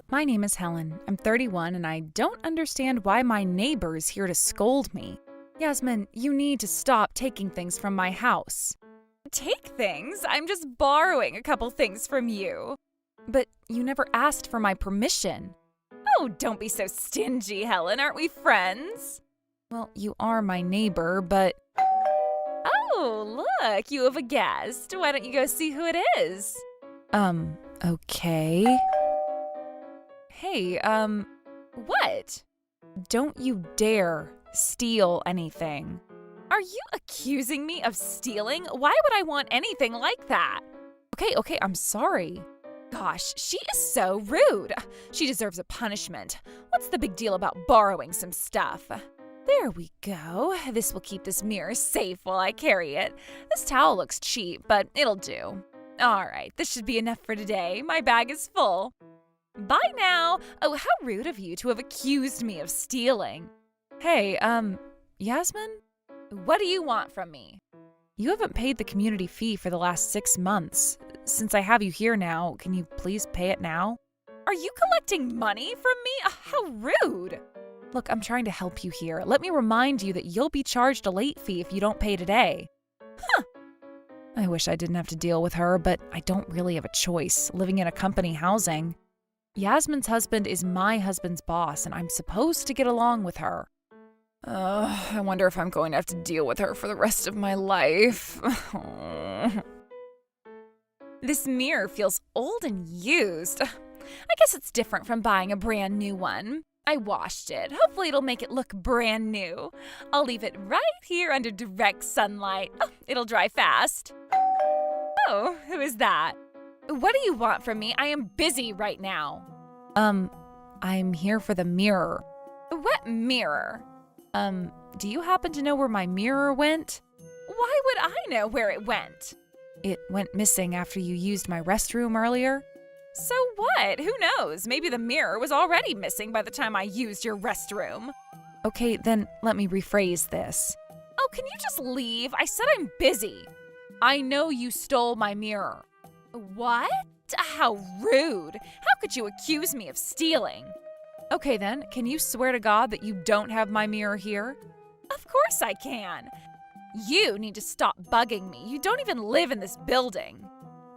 My name is Helen. I'm 31 and I don't understand why my neighbor's here to scold me. Yasmin, you need to stop taking things from my house. Take things? I'm just borrowing a couple things from you. But you never asked for my permission. Oh, don't be so stingy, Helen. Aren't we friends? Well, you are my neighbor, but... Oh, look, you have a guest. Why don't you go see who it is? Okay. Hey, what? Don't you dare steal anything. Are you accusing me of stealing? Why would I want anything like that? Okay, I'm sorry. Gosh, she is so rude. She deserves a punishment. What's the big deal about borrowing some stuff? There we go. This will keep this mirror safe while I carry it. This towel looks cheap, but it'll do. All right, this should be enough for today. My bag is full. Bye now. Oh, how rude of you to have accused me of stealing. Hey, Yasmin? What do you want from me? You haven't paid the community fee for the last 6 months. Since I have you here now, can you please pay it now? Are you collecting money from me? How rude. Look, I'm trying to help you here. Let me remind you that you'll be charged a late fee if you don't pay today. Huh. I wish I didn't have to deal with her, but I don't really have a choice, living in a company housing. Yasmin's husband is my husband's boss, and I'm supposed to get along with her. I wonder if I'm going to have to deal with her for the rest of my life. This mirror feels old and used. I guess it's different from buying a brand new one. I washed it. Hopefully it'll make it look brand new. I'll leave it right here under direct sunlight. Oh, it'll dry fast. Oh, who is that? What do you want from me? I am busy right now. I'm here for the mirror. What mirror? Do you happen to know where my mirror went? Why would I know where it went? It went missing after you used my restroom earlier. So what? Who knows? Maybe the mirror was already missing by the time I used your restroom. Okay, then let me rephrase this. Oh, can you just leave? I said I'm busy. I know you stole my mirror. What? How rude. How could you accuse me of stealing? Okay then, can you swear to God that you don't have my mirror here? Of course I can. You need to stop bugging me. You don't even live in this building.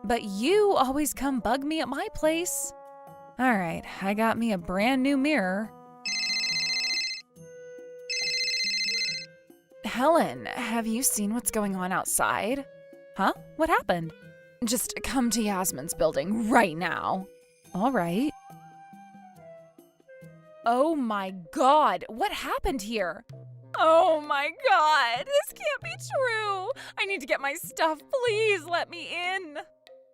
But you always come bug me at my place. All right, I got me a brand new mirror. Helen, have you seen what's going on outside? Huh? What happened? Just come to Yasmin's building right now. All right. Oh my God, what happened here? Oh my God, this can't be true. I need to get my stuff. Please let me in.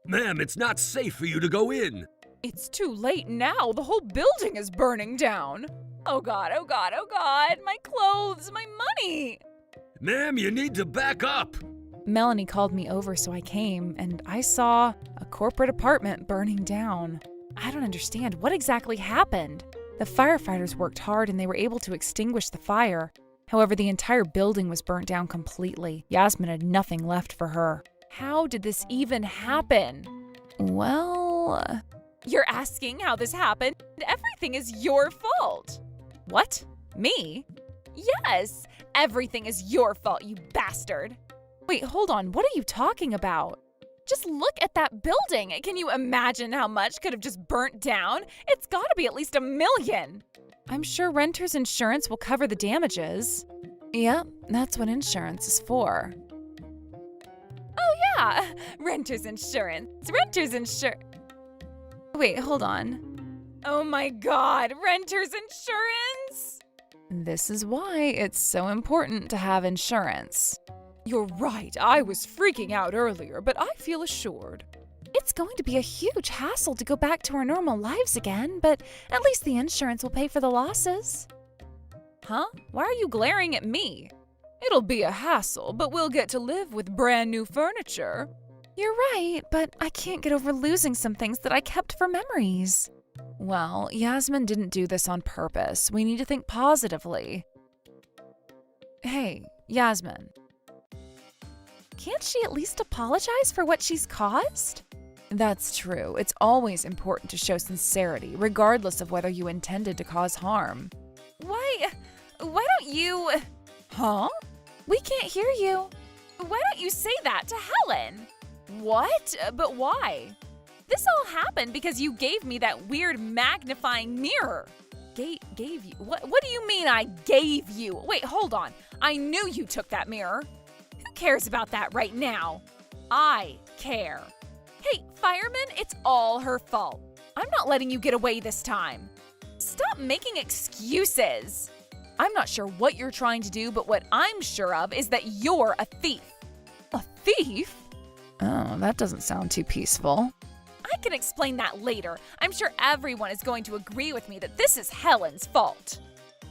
Ma'am, it's not safe for you to go in. It's too late now. The whole building is burning down. Oh God, oh God, oh God. My clothes, my money. Ma'am, you need to back up. Melanie called me over, so I came, and I saw a corporate apartment burning down. I don't understand. What exactly happened? The firefighters worked hard and they were able to extinguish the fire. However, the entire building was burnt down completely. Yasmin had nothing left for her. How did this even happen? Well... You're asking how this happened? Everything is your fault. What? Me? Yes, everything is your fault, you bastard. Wait, hold on. What are you talking about? Just look at that building. Can you imagine how much could have just burnt down? It's gotta be at least $1 million. I'm sure renter's insurance will cover the damages. Yep, that's what insurance is for. Oh yeah, renter's insurance. Wait, hold on. Oh my God, renter's insurance? This is why it's so important to have insurance. You're right, I was freaking out earlier, but I feel assured. It's going to be a huge hassle to go back to our normal lives again, but at least the insurance will pay for the losses. Huh? Why are you glaring at me? It'll be a hassle, but we'll get to live with brand new furniture. You're right, but I can't get over losing some things that I kept for memories. Well, Yasmin didn't do this on purpose. We need to think positively. Hey, Yasmin. Can't she at least apologize for what she's caused? That's true. It's always important to show sincerity, regardless of whether you intended to cause harm. Why don't you... Huh? We can't hear you. Why don't you say that to Helen? What? But why? This all happened because you gave me that weird magnifying mirror. Gave you? What do you mean I gave you? Wait, hold on. I knew you took that mirror. Who cares about that right now? I care. Hey, fireman, it's all her fault. I'm not letting you get away this time. Stop making excuses. I'm not sure what you're trying to do, but what I'm sure of is that you're a thief. A thief? Oh, that doesn't sound too peaceful. I can explain that later. I'm sure everyone is going to agree with me that this is Helen's fault.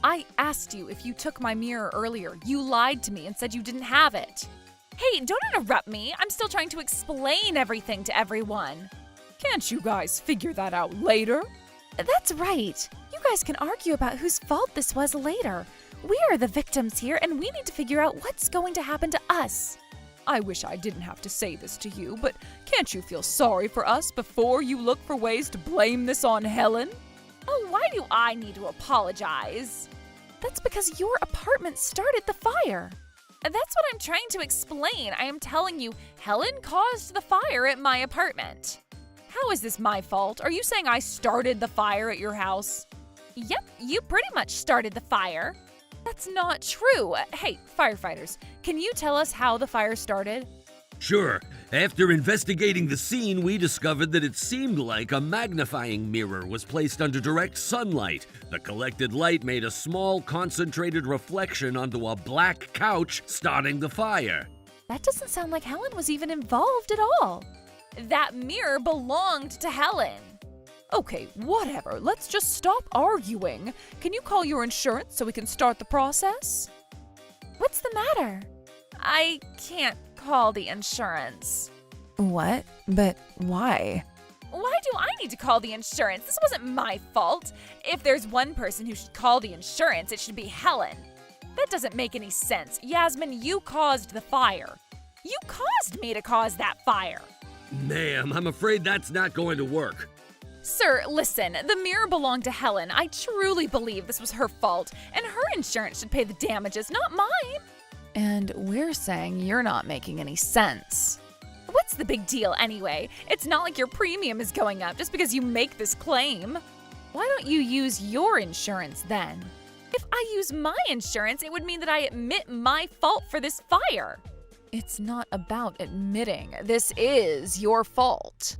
I asked you if you took my mirror earlier. You lied to me and said you didn't have it. Hey, don't interrupt me. I'm still trying to explain everything to everyone. Can't you guys figure that out later? That's right. You guys can argue about whose fault this was later. We are the victims here, and we need to figure out what's going to happen to us. I wish I didn't have to say this to you, but can't you feel sorry for us before you look for ways to blame this on Helen? Oh, why do I need to apologize? That's because your apartment started the fire. That's what I'm trying to explain. I am telling you, Helen caused the fire at my apartment. How is this my fault? Are you saying I started the fire at your house? Yep, you pretty much started the fire. That's not true. Hey, firefighters, can you tell us how the fire started? Sure. After investigating the scene, we discovered that it seemed like a magnifying mirror was placed under direct sunlight. The collected light made a small, concentrated reflection onto a black couch, starting the fire. That doesn't sound like Helen was even involved at all. That mirror belonged to Helen. Okay, whatever. Let's just stop arguing. Can you call your insurance so we can start the process? What's the matter? I can't call the insurance. What? But why? Why do I need to call the insurance? This wasn't my fault. If there's one person who should call the insurance, it should be Helen. That doesn't make any sense. Yasmin, you caused the fire. You caused me to cause that fire. Ma'am, I'm afraid that's not going to work. Sir, listen, the mirror belonged to Helen. I truly believe this was her fault, and her insurance should pay the damages, not mine. And we're saying you're not making any sense. What's the big deal anyway? It's not like your premium is going up just because you make this claim. Why don't you use your insurance then? If I use my insurance, it would mean that I admit my fault for this fire. It's not about admitting. This is your fault.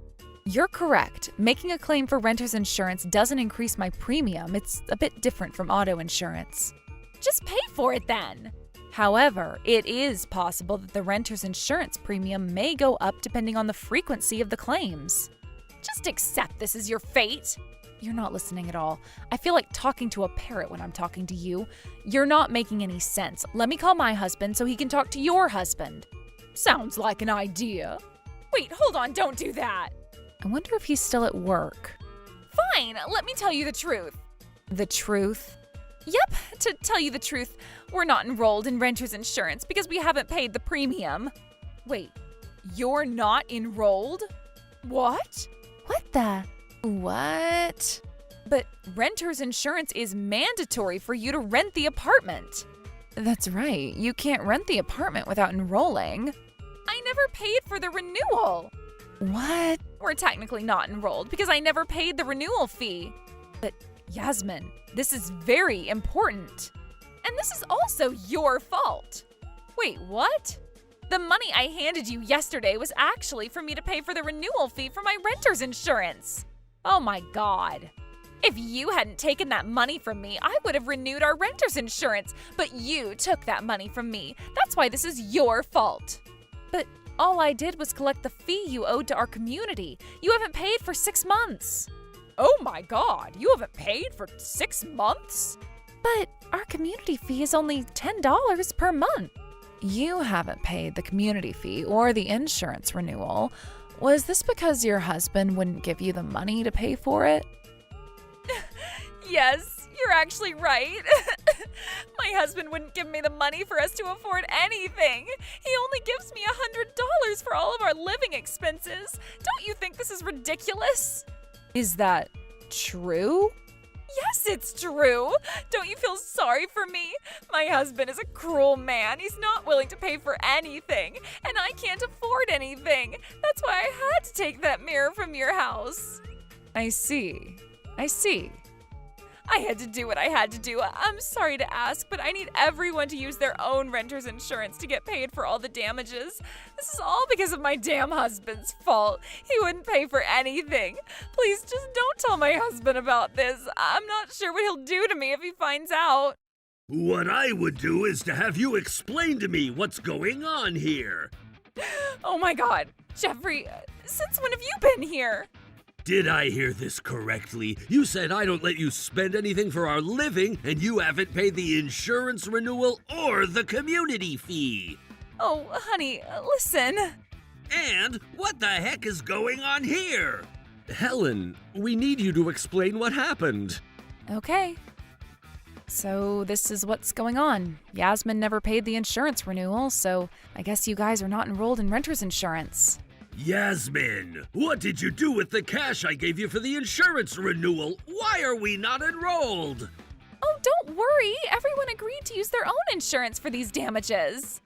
You're correct. Making a claim for renter's insurance doesn't increase my premium. It's a bit different from auto insurance. Just pay for it then. However, it is possible that the renter's insurance premium may go up depending on the frequency of the claims. Just accept this as your fate. You're not listening at all. I feel like talking to a parrot when I'm talking to you. You're not making any sense. Let me call my husband so he can talk to your husband. Sounds like an idea. Wait, hold on, don't do that. I wonder if he's still at work. Fine, let me tell you the truth. The truth? Yep, to tell you the truth, we're not enrolled in renter's insurance because we haven't paid the premium. Wait, you're not enrolled? What? What the? What? But renter's insurance is mandatory for you to rent the apartment. That's right. You can't rent the apartment without enrolling. I never paid for the renewal. What? We're technically not enrolled because I never paid the renewal fee. But Yasmin, this is very important. And this is also your fault. Wait, what? The money I handed you yesterday was actually for me to pay for the renewal fee for my renter's insurance. Oh my God. If you hadn't taken that money from me, I would have renewed our renter's insurance, but you took that money from me. That's why this is your fault. But all I did was collect the fee you owed to our community. You haven't paid for 6 months. Oh my God, you haven't paid for 6 months? But our community fee is only $10 per month. You haven't paid the community fee or the insurance renewal. Was this because your husband wouldn't give you the money to pay for it? Yes, you're actually right. My husband wouldn't give me the money for us to afford anything. He only gives me $100 for all of our living expenses. Don't you think this is ridiculous? Is that true? Yes, it's true. Don't you feel sorry for me? My husband is a cruel man. He's not willing to pay for anything, and I can't afford anything. That's why I had to take that mirror from your house. I see. I had to do what I had to do. I'm sorry to ask, but I need everyone to use their own renter's insurance to get paid for all the damages. This is all because of my damn husband's fault. He wouldn't pay for anything. Please just don't tell my husband about this. I'm not sure what he'll do to me if he finds out. What I would do is to have you explain to me what's going on here. Oh my God, Jeffrey, since when have you been here? Did I hear this correctly? You said I don't let you spend anything for our living, and you haven't paid the insurance renewal or the community fee. Oh, honey, listen. And what the heck is going on here? Helen, we need you to explain what happened. Okay. So this is what's going on. Yasmin never paid the insurance renewal, so I guess you guys are not enrolled in renter's insurance. Yasmin, what did you do with the cash I gave you for the insurance renewal? Why are we not enrolled? Oh, don't worry. Everyone agreed to use their own insurance for these damages.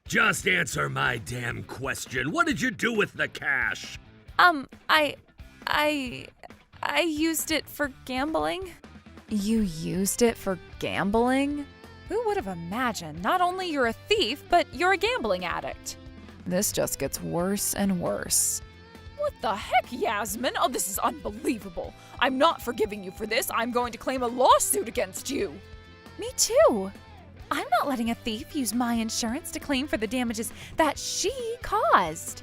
Just answer my damn question. What did you do with the cash? I used it for gambling. You used it for gambling? Who would have imagined? Not only you're a thief, but you're a gambling addict. This just gets worse and worse. What the heck, Yasmin? Oh, this is unbelievable. I'm not forgiving you for this. I'm going to claim a lawsuit against you. Me too. I'm not letting a thief use my insurance to claim for the damages that she caused.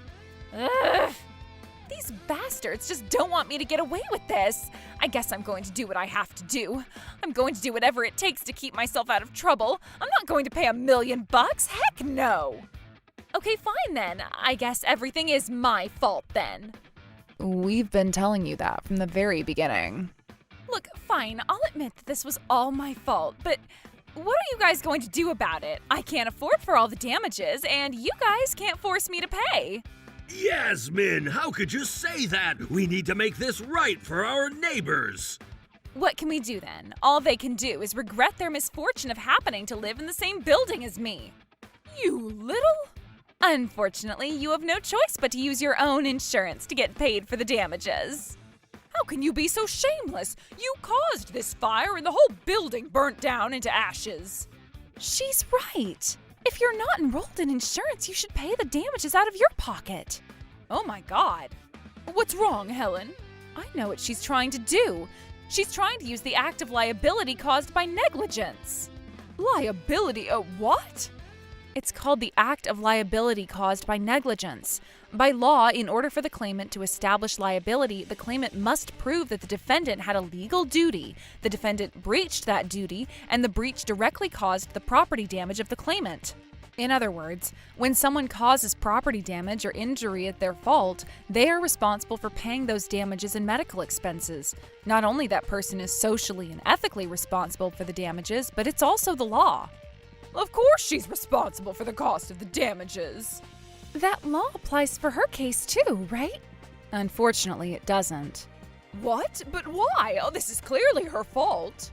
Ugh. These bastards just don't want me to get away with this. I guess I'm going to do what I have to do. I'm going to do whatever it takes to keep myself out of trouble. I'm not going to pay $1 million. Heck no. Okay, fine then. I guess everything is my fault then. We've been telling you that from the very beginning. Look, fine, I'll admit that this was all my fault, but what are you guys going to do about it? I can't afford for all the damages, and you guys can't force me to pay. Yasmin, how could you say that? We need to make this right for our neighbors. What can we do then? All they can do is regret their misfortune of happening to live in the same building as me. You little... Unfortunately, you have no choice but to use your own insurance to get paid for the damages. How can you be so shameless? You caused this fire and the whole building burnt down into ashes. She's right. If you're not enrolled in insurance, you should pay the damages out of your pocket. Oh my God. What's wrong, Helen? I know what she's trying to do. She's trying to use the act of liability caused by negligence. Liability? What? It's called the act of liability caused by negligence. By law, in order for the claimant to establish liability, the claimant must prove that the defendant had a legal duty, the defendant breached that duty, and the breach directly caused the property damage of the claimant. In other words, when someone causes property damage or injury at their fault, they are responsible for paying those damages and medical expenses. Not only that person is socially and ethically responsible for the damages, but it's also the law. Of course she's responsible for the cost of the damages. That law applies for her case too, right? Unfortunately, it doesn't. What? But why? Oh, this is clearly her fault.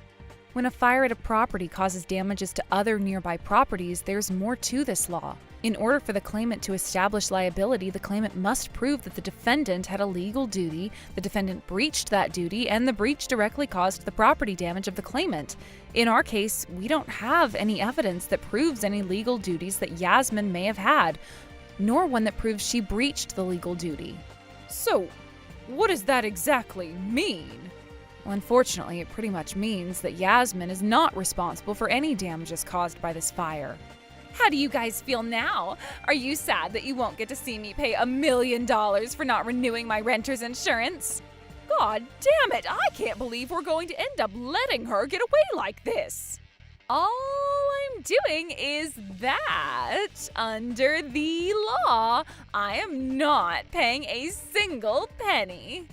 When a fire at a property causes damages to other nearby properties, there's more to this law. In order for the claimant to establish liability, the claimant must prove that the defendant had a legal duty, the defendant breached that duty, and the breach directly caused the property damage of the claimant. In our case, we don't have any evidence that proves any legal duties that Yasmin may have had, nor one that proves she breached the legal duty. So, what does that exactly mean? Well, unfortunately, it pretty much means that Yasmin is not responsible for any damages caused by this fire. How do you guys feel now? Are you sad that you won't get to see me pay $1 million for not renewing my renter's insurance? God damn it, I can't believe we're going to end up letting her get away like this. All I'm doing is that, under the law, I am not paying a single penny.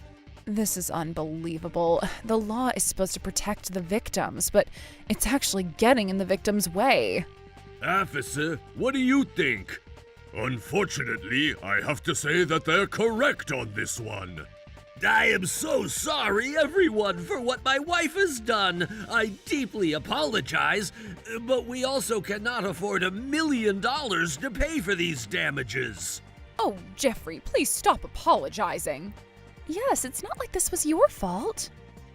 This is unbelievable. The law is supposed to protect the victims, but it's actually getting in the victim's way. Officer, what do you think? Unfortunately, I have to say that they're correct on this one. I am so sorry, everyone, for what my wife has done. I deeply apologize, but we also cannot afford $1 million to pay for these damages. Oh, Jeffrey, please stop apologizing. Yes, it's not like this was your fault.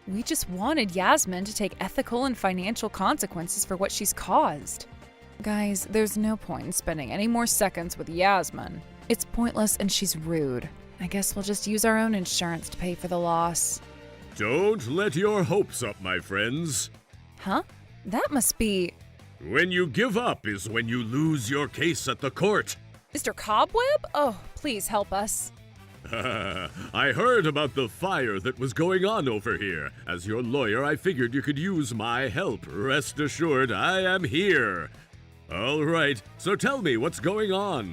We just wanted Yasmin to take ethical and financial consequences for what she's caused. Guys, there's no point in spending any more seconds with Yasmin. It's pointless and she's rude. I guess we'll just use our own insurance to pay for the loss. Don't let your hopes up, my friends. Huh? That must be... When you give up is when you lose your case at the court. Mr. Cobweb? Oh, please help us. I heard about the fire that was going on over here. As your lawyer, I figured you could use my help. Rest assured, I am here. All right, so tell me what's going on.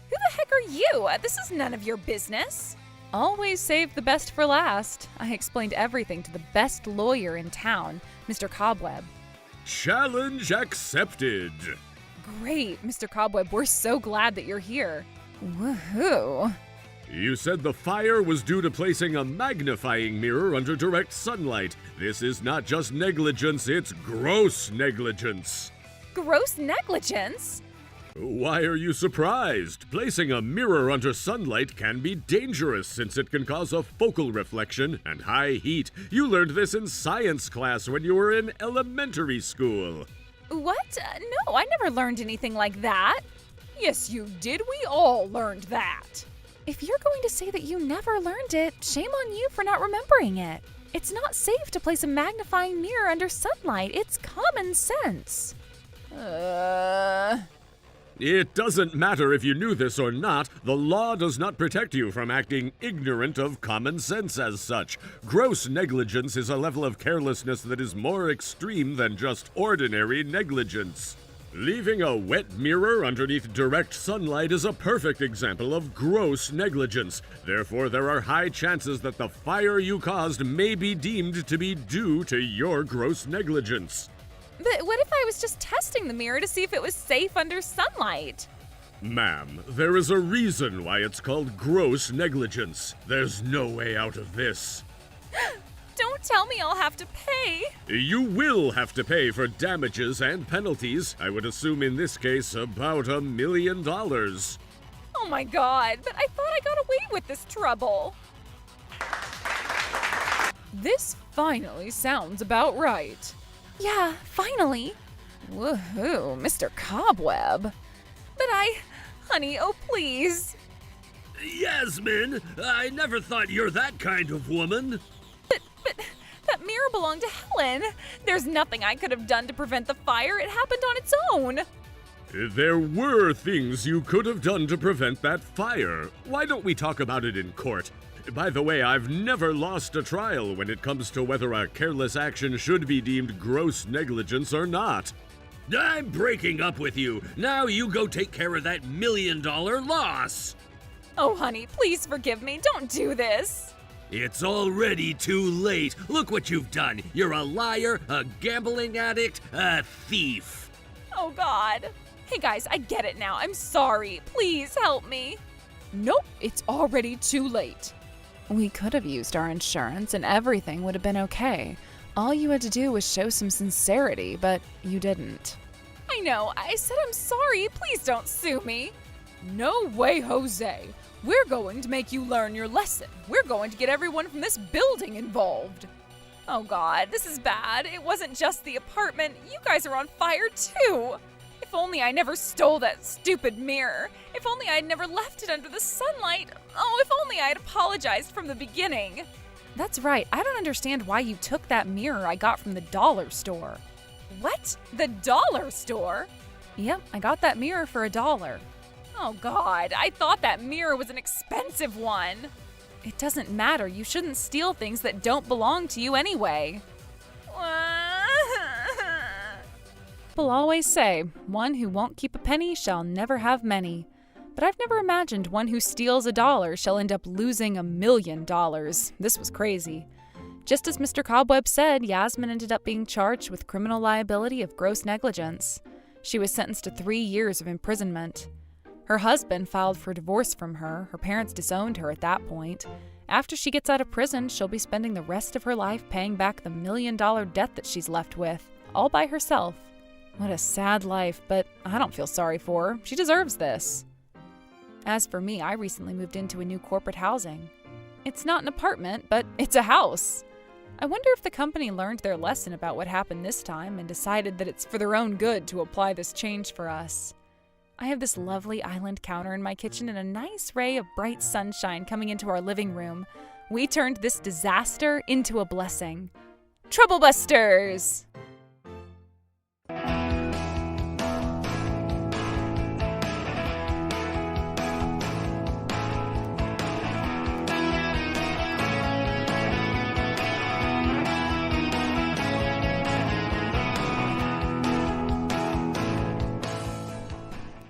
Who the heck are you? This is none of your business. Always save the best for last. I explained everything to the best lawyer in town, Mr. Cobweb. Challenge accepted. Great, Mr. Cobweb, we're so glad that you're here. Woohoo! You said the fire was due to placing a magnifying mirror under direct sunlight. This is not just negligence, it's gross negligence. Gross negligence? Why are you surprised? Placing a mirror under sunlight can be dangerous since it can cause a focal reflection and high heat. You learned this in science class when you were in elementary school. What? No, I never learned anything like that. Yes, you did. We all learned that. If you're going to say that you never learned it, shame on you for not remembering it. It's not safe to place a magnifying mirror under sunlight. It's common sense. It doesn't matter if you knew this or not. The law does not protect you from acting ignorant of common sense as such. Gross negligence is a level of carelessness that is more extreme than just ordinary negligence. Leaving a wet mirror underneath direct sunlight is a perfect example of gross negligence. Therefore, there are high chances that the fire you caused may be deemed to be due to your gross negligence. But what if I was just testing the mirror to see if it was safe under sunlight? Ma'am, there is a reason why it's called gross negligence. There's no way out of this. Don't tell me I'll have to pay. You will have to pay for damages and penalties. I would assume in this case about $1 million. Oh my god, but I thought I got away with this trouble. This finally sounds about right. Yeah, finally. Woohoo, Mr. Cobweb. But honey, oh please. Yasmin, I never thought you're that kind of woman. But that mirror belonged to Helen. There's nothing I could have done to prevent the fire. It happened on its own. There were things you could have done to prevent that fire. Why don't we talk about it in court? By the way, I've never lost a trial when it comes to whether a careless action should be deemed gross negligence or not. I'm breaking up with you. Now you go take care of that $1 million loss. Oh honey, please forgive me. Don't do this. It's already too late. Look what you've done. You're a liar, a gambling addict, a thief. Oh god. Hey guys, I get it now. I'm sorry. Please help me. Nope, it's already too late. We could have used our insurance and everything would have been okay. All you had to do was show some sincerity, but you didn't. I know. I said I'm sorry. Please don't sue me. No way, Jose. We're going to make you learn your lesson. We're going to get everyone from this building involved. Oh god, this is bad. It wasn't just the apartment. You guys are on fire too. If only I never stole that stupid mirror. If only I'd never left it under the sunlight. Oh, if only I'd apologized from the beginning. That's right. I don't understand why you took that mirror I got from the dollar store. What? The dollar store? Yep, I got that mirror for $1. Oh god, I thought that mirror was an expensive one. It doesn't matter. You shouldn't steal things that don't belong to you anyway. People always say, one who won't keep a penny shall never have many. But I've never imagined one who steals $1 shall end up losing $1 million. This was crazy. Just as Mr. Cobweb said, Yasmin ended up being charged with criminal liability of gross negligence. She was sentenced to 3 years of imprisonment. Her husband filed for divorce from her. Her parents disowned her at that point. After she gets out of prison, she'll be spending the rest of her life paying back the $1 million debt that she's left with, all by herself. What a sad life, but I don't feel sorry for her. She deserves this. As for me, I recently moved into a new corporate housing. It's not an apartment, but it's a house. I wonder if the company learned their lesson about what happened this time and decided that it's for their own good to apply this change for us. I have this lovely island counter in my kitchen and a nice ray of bright sunshine coming into our living room. We turned this disaster into a blessing. Trouble Busters!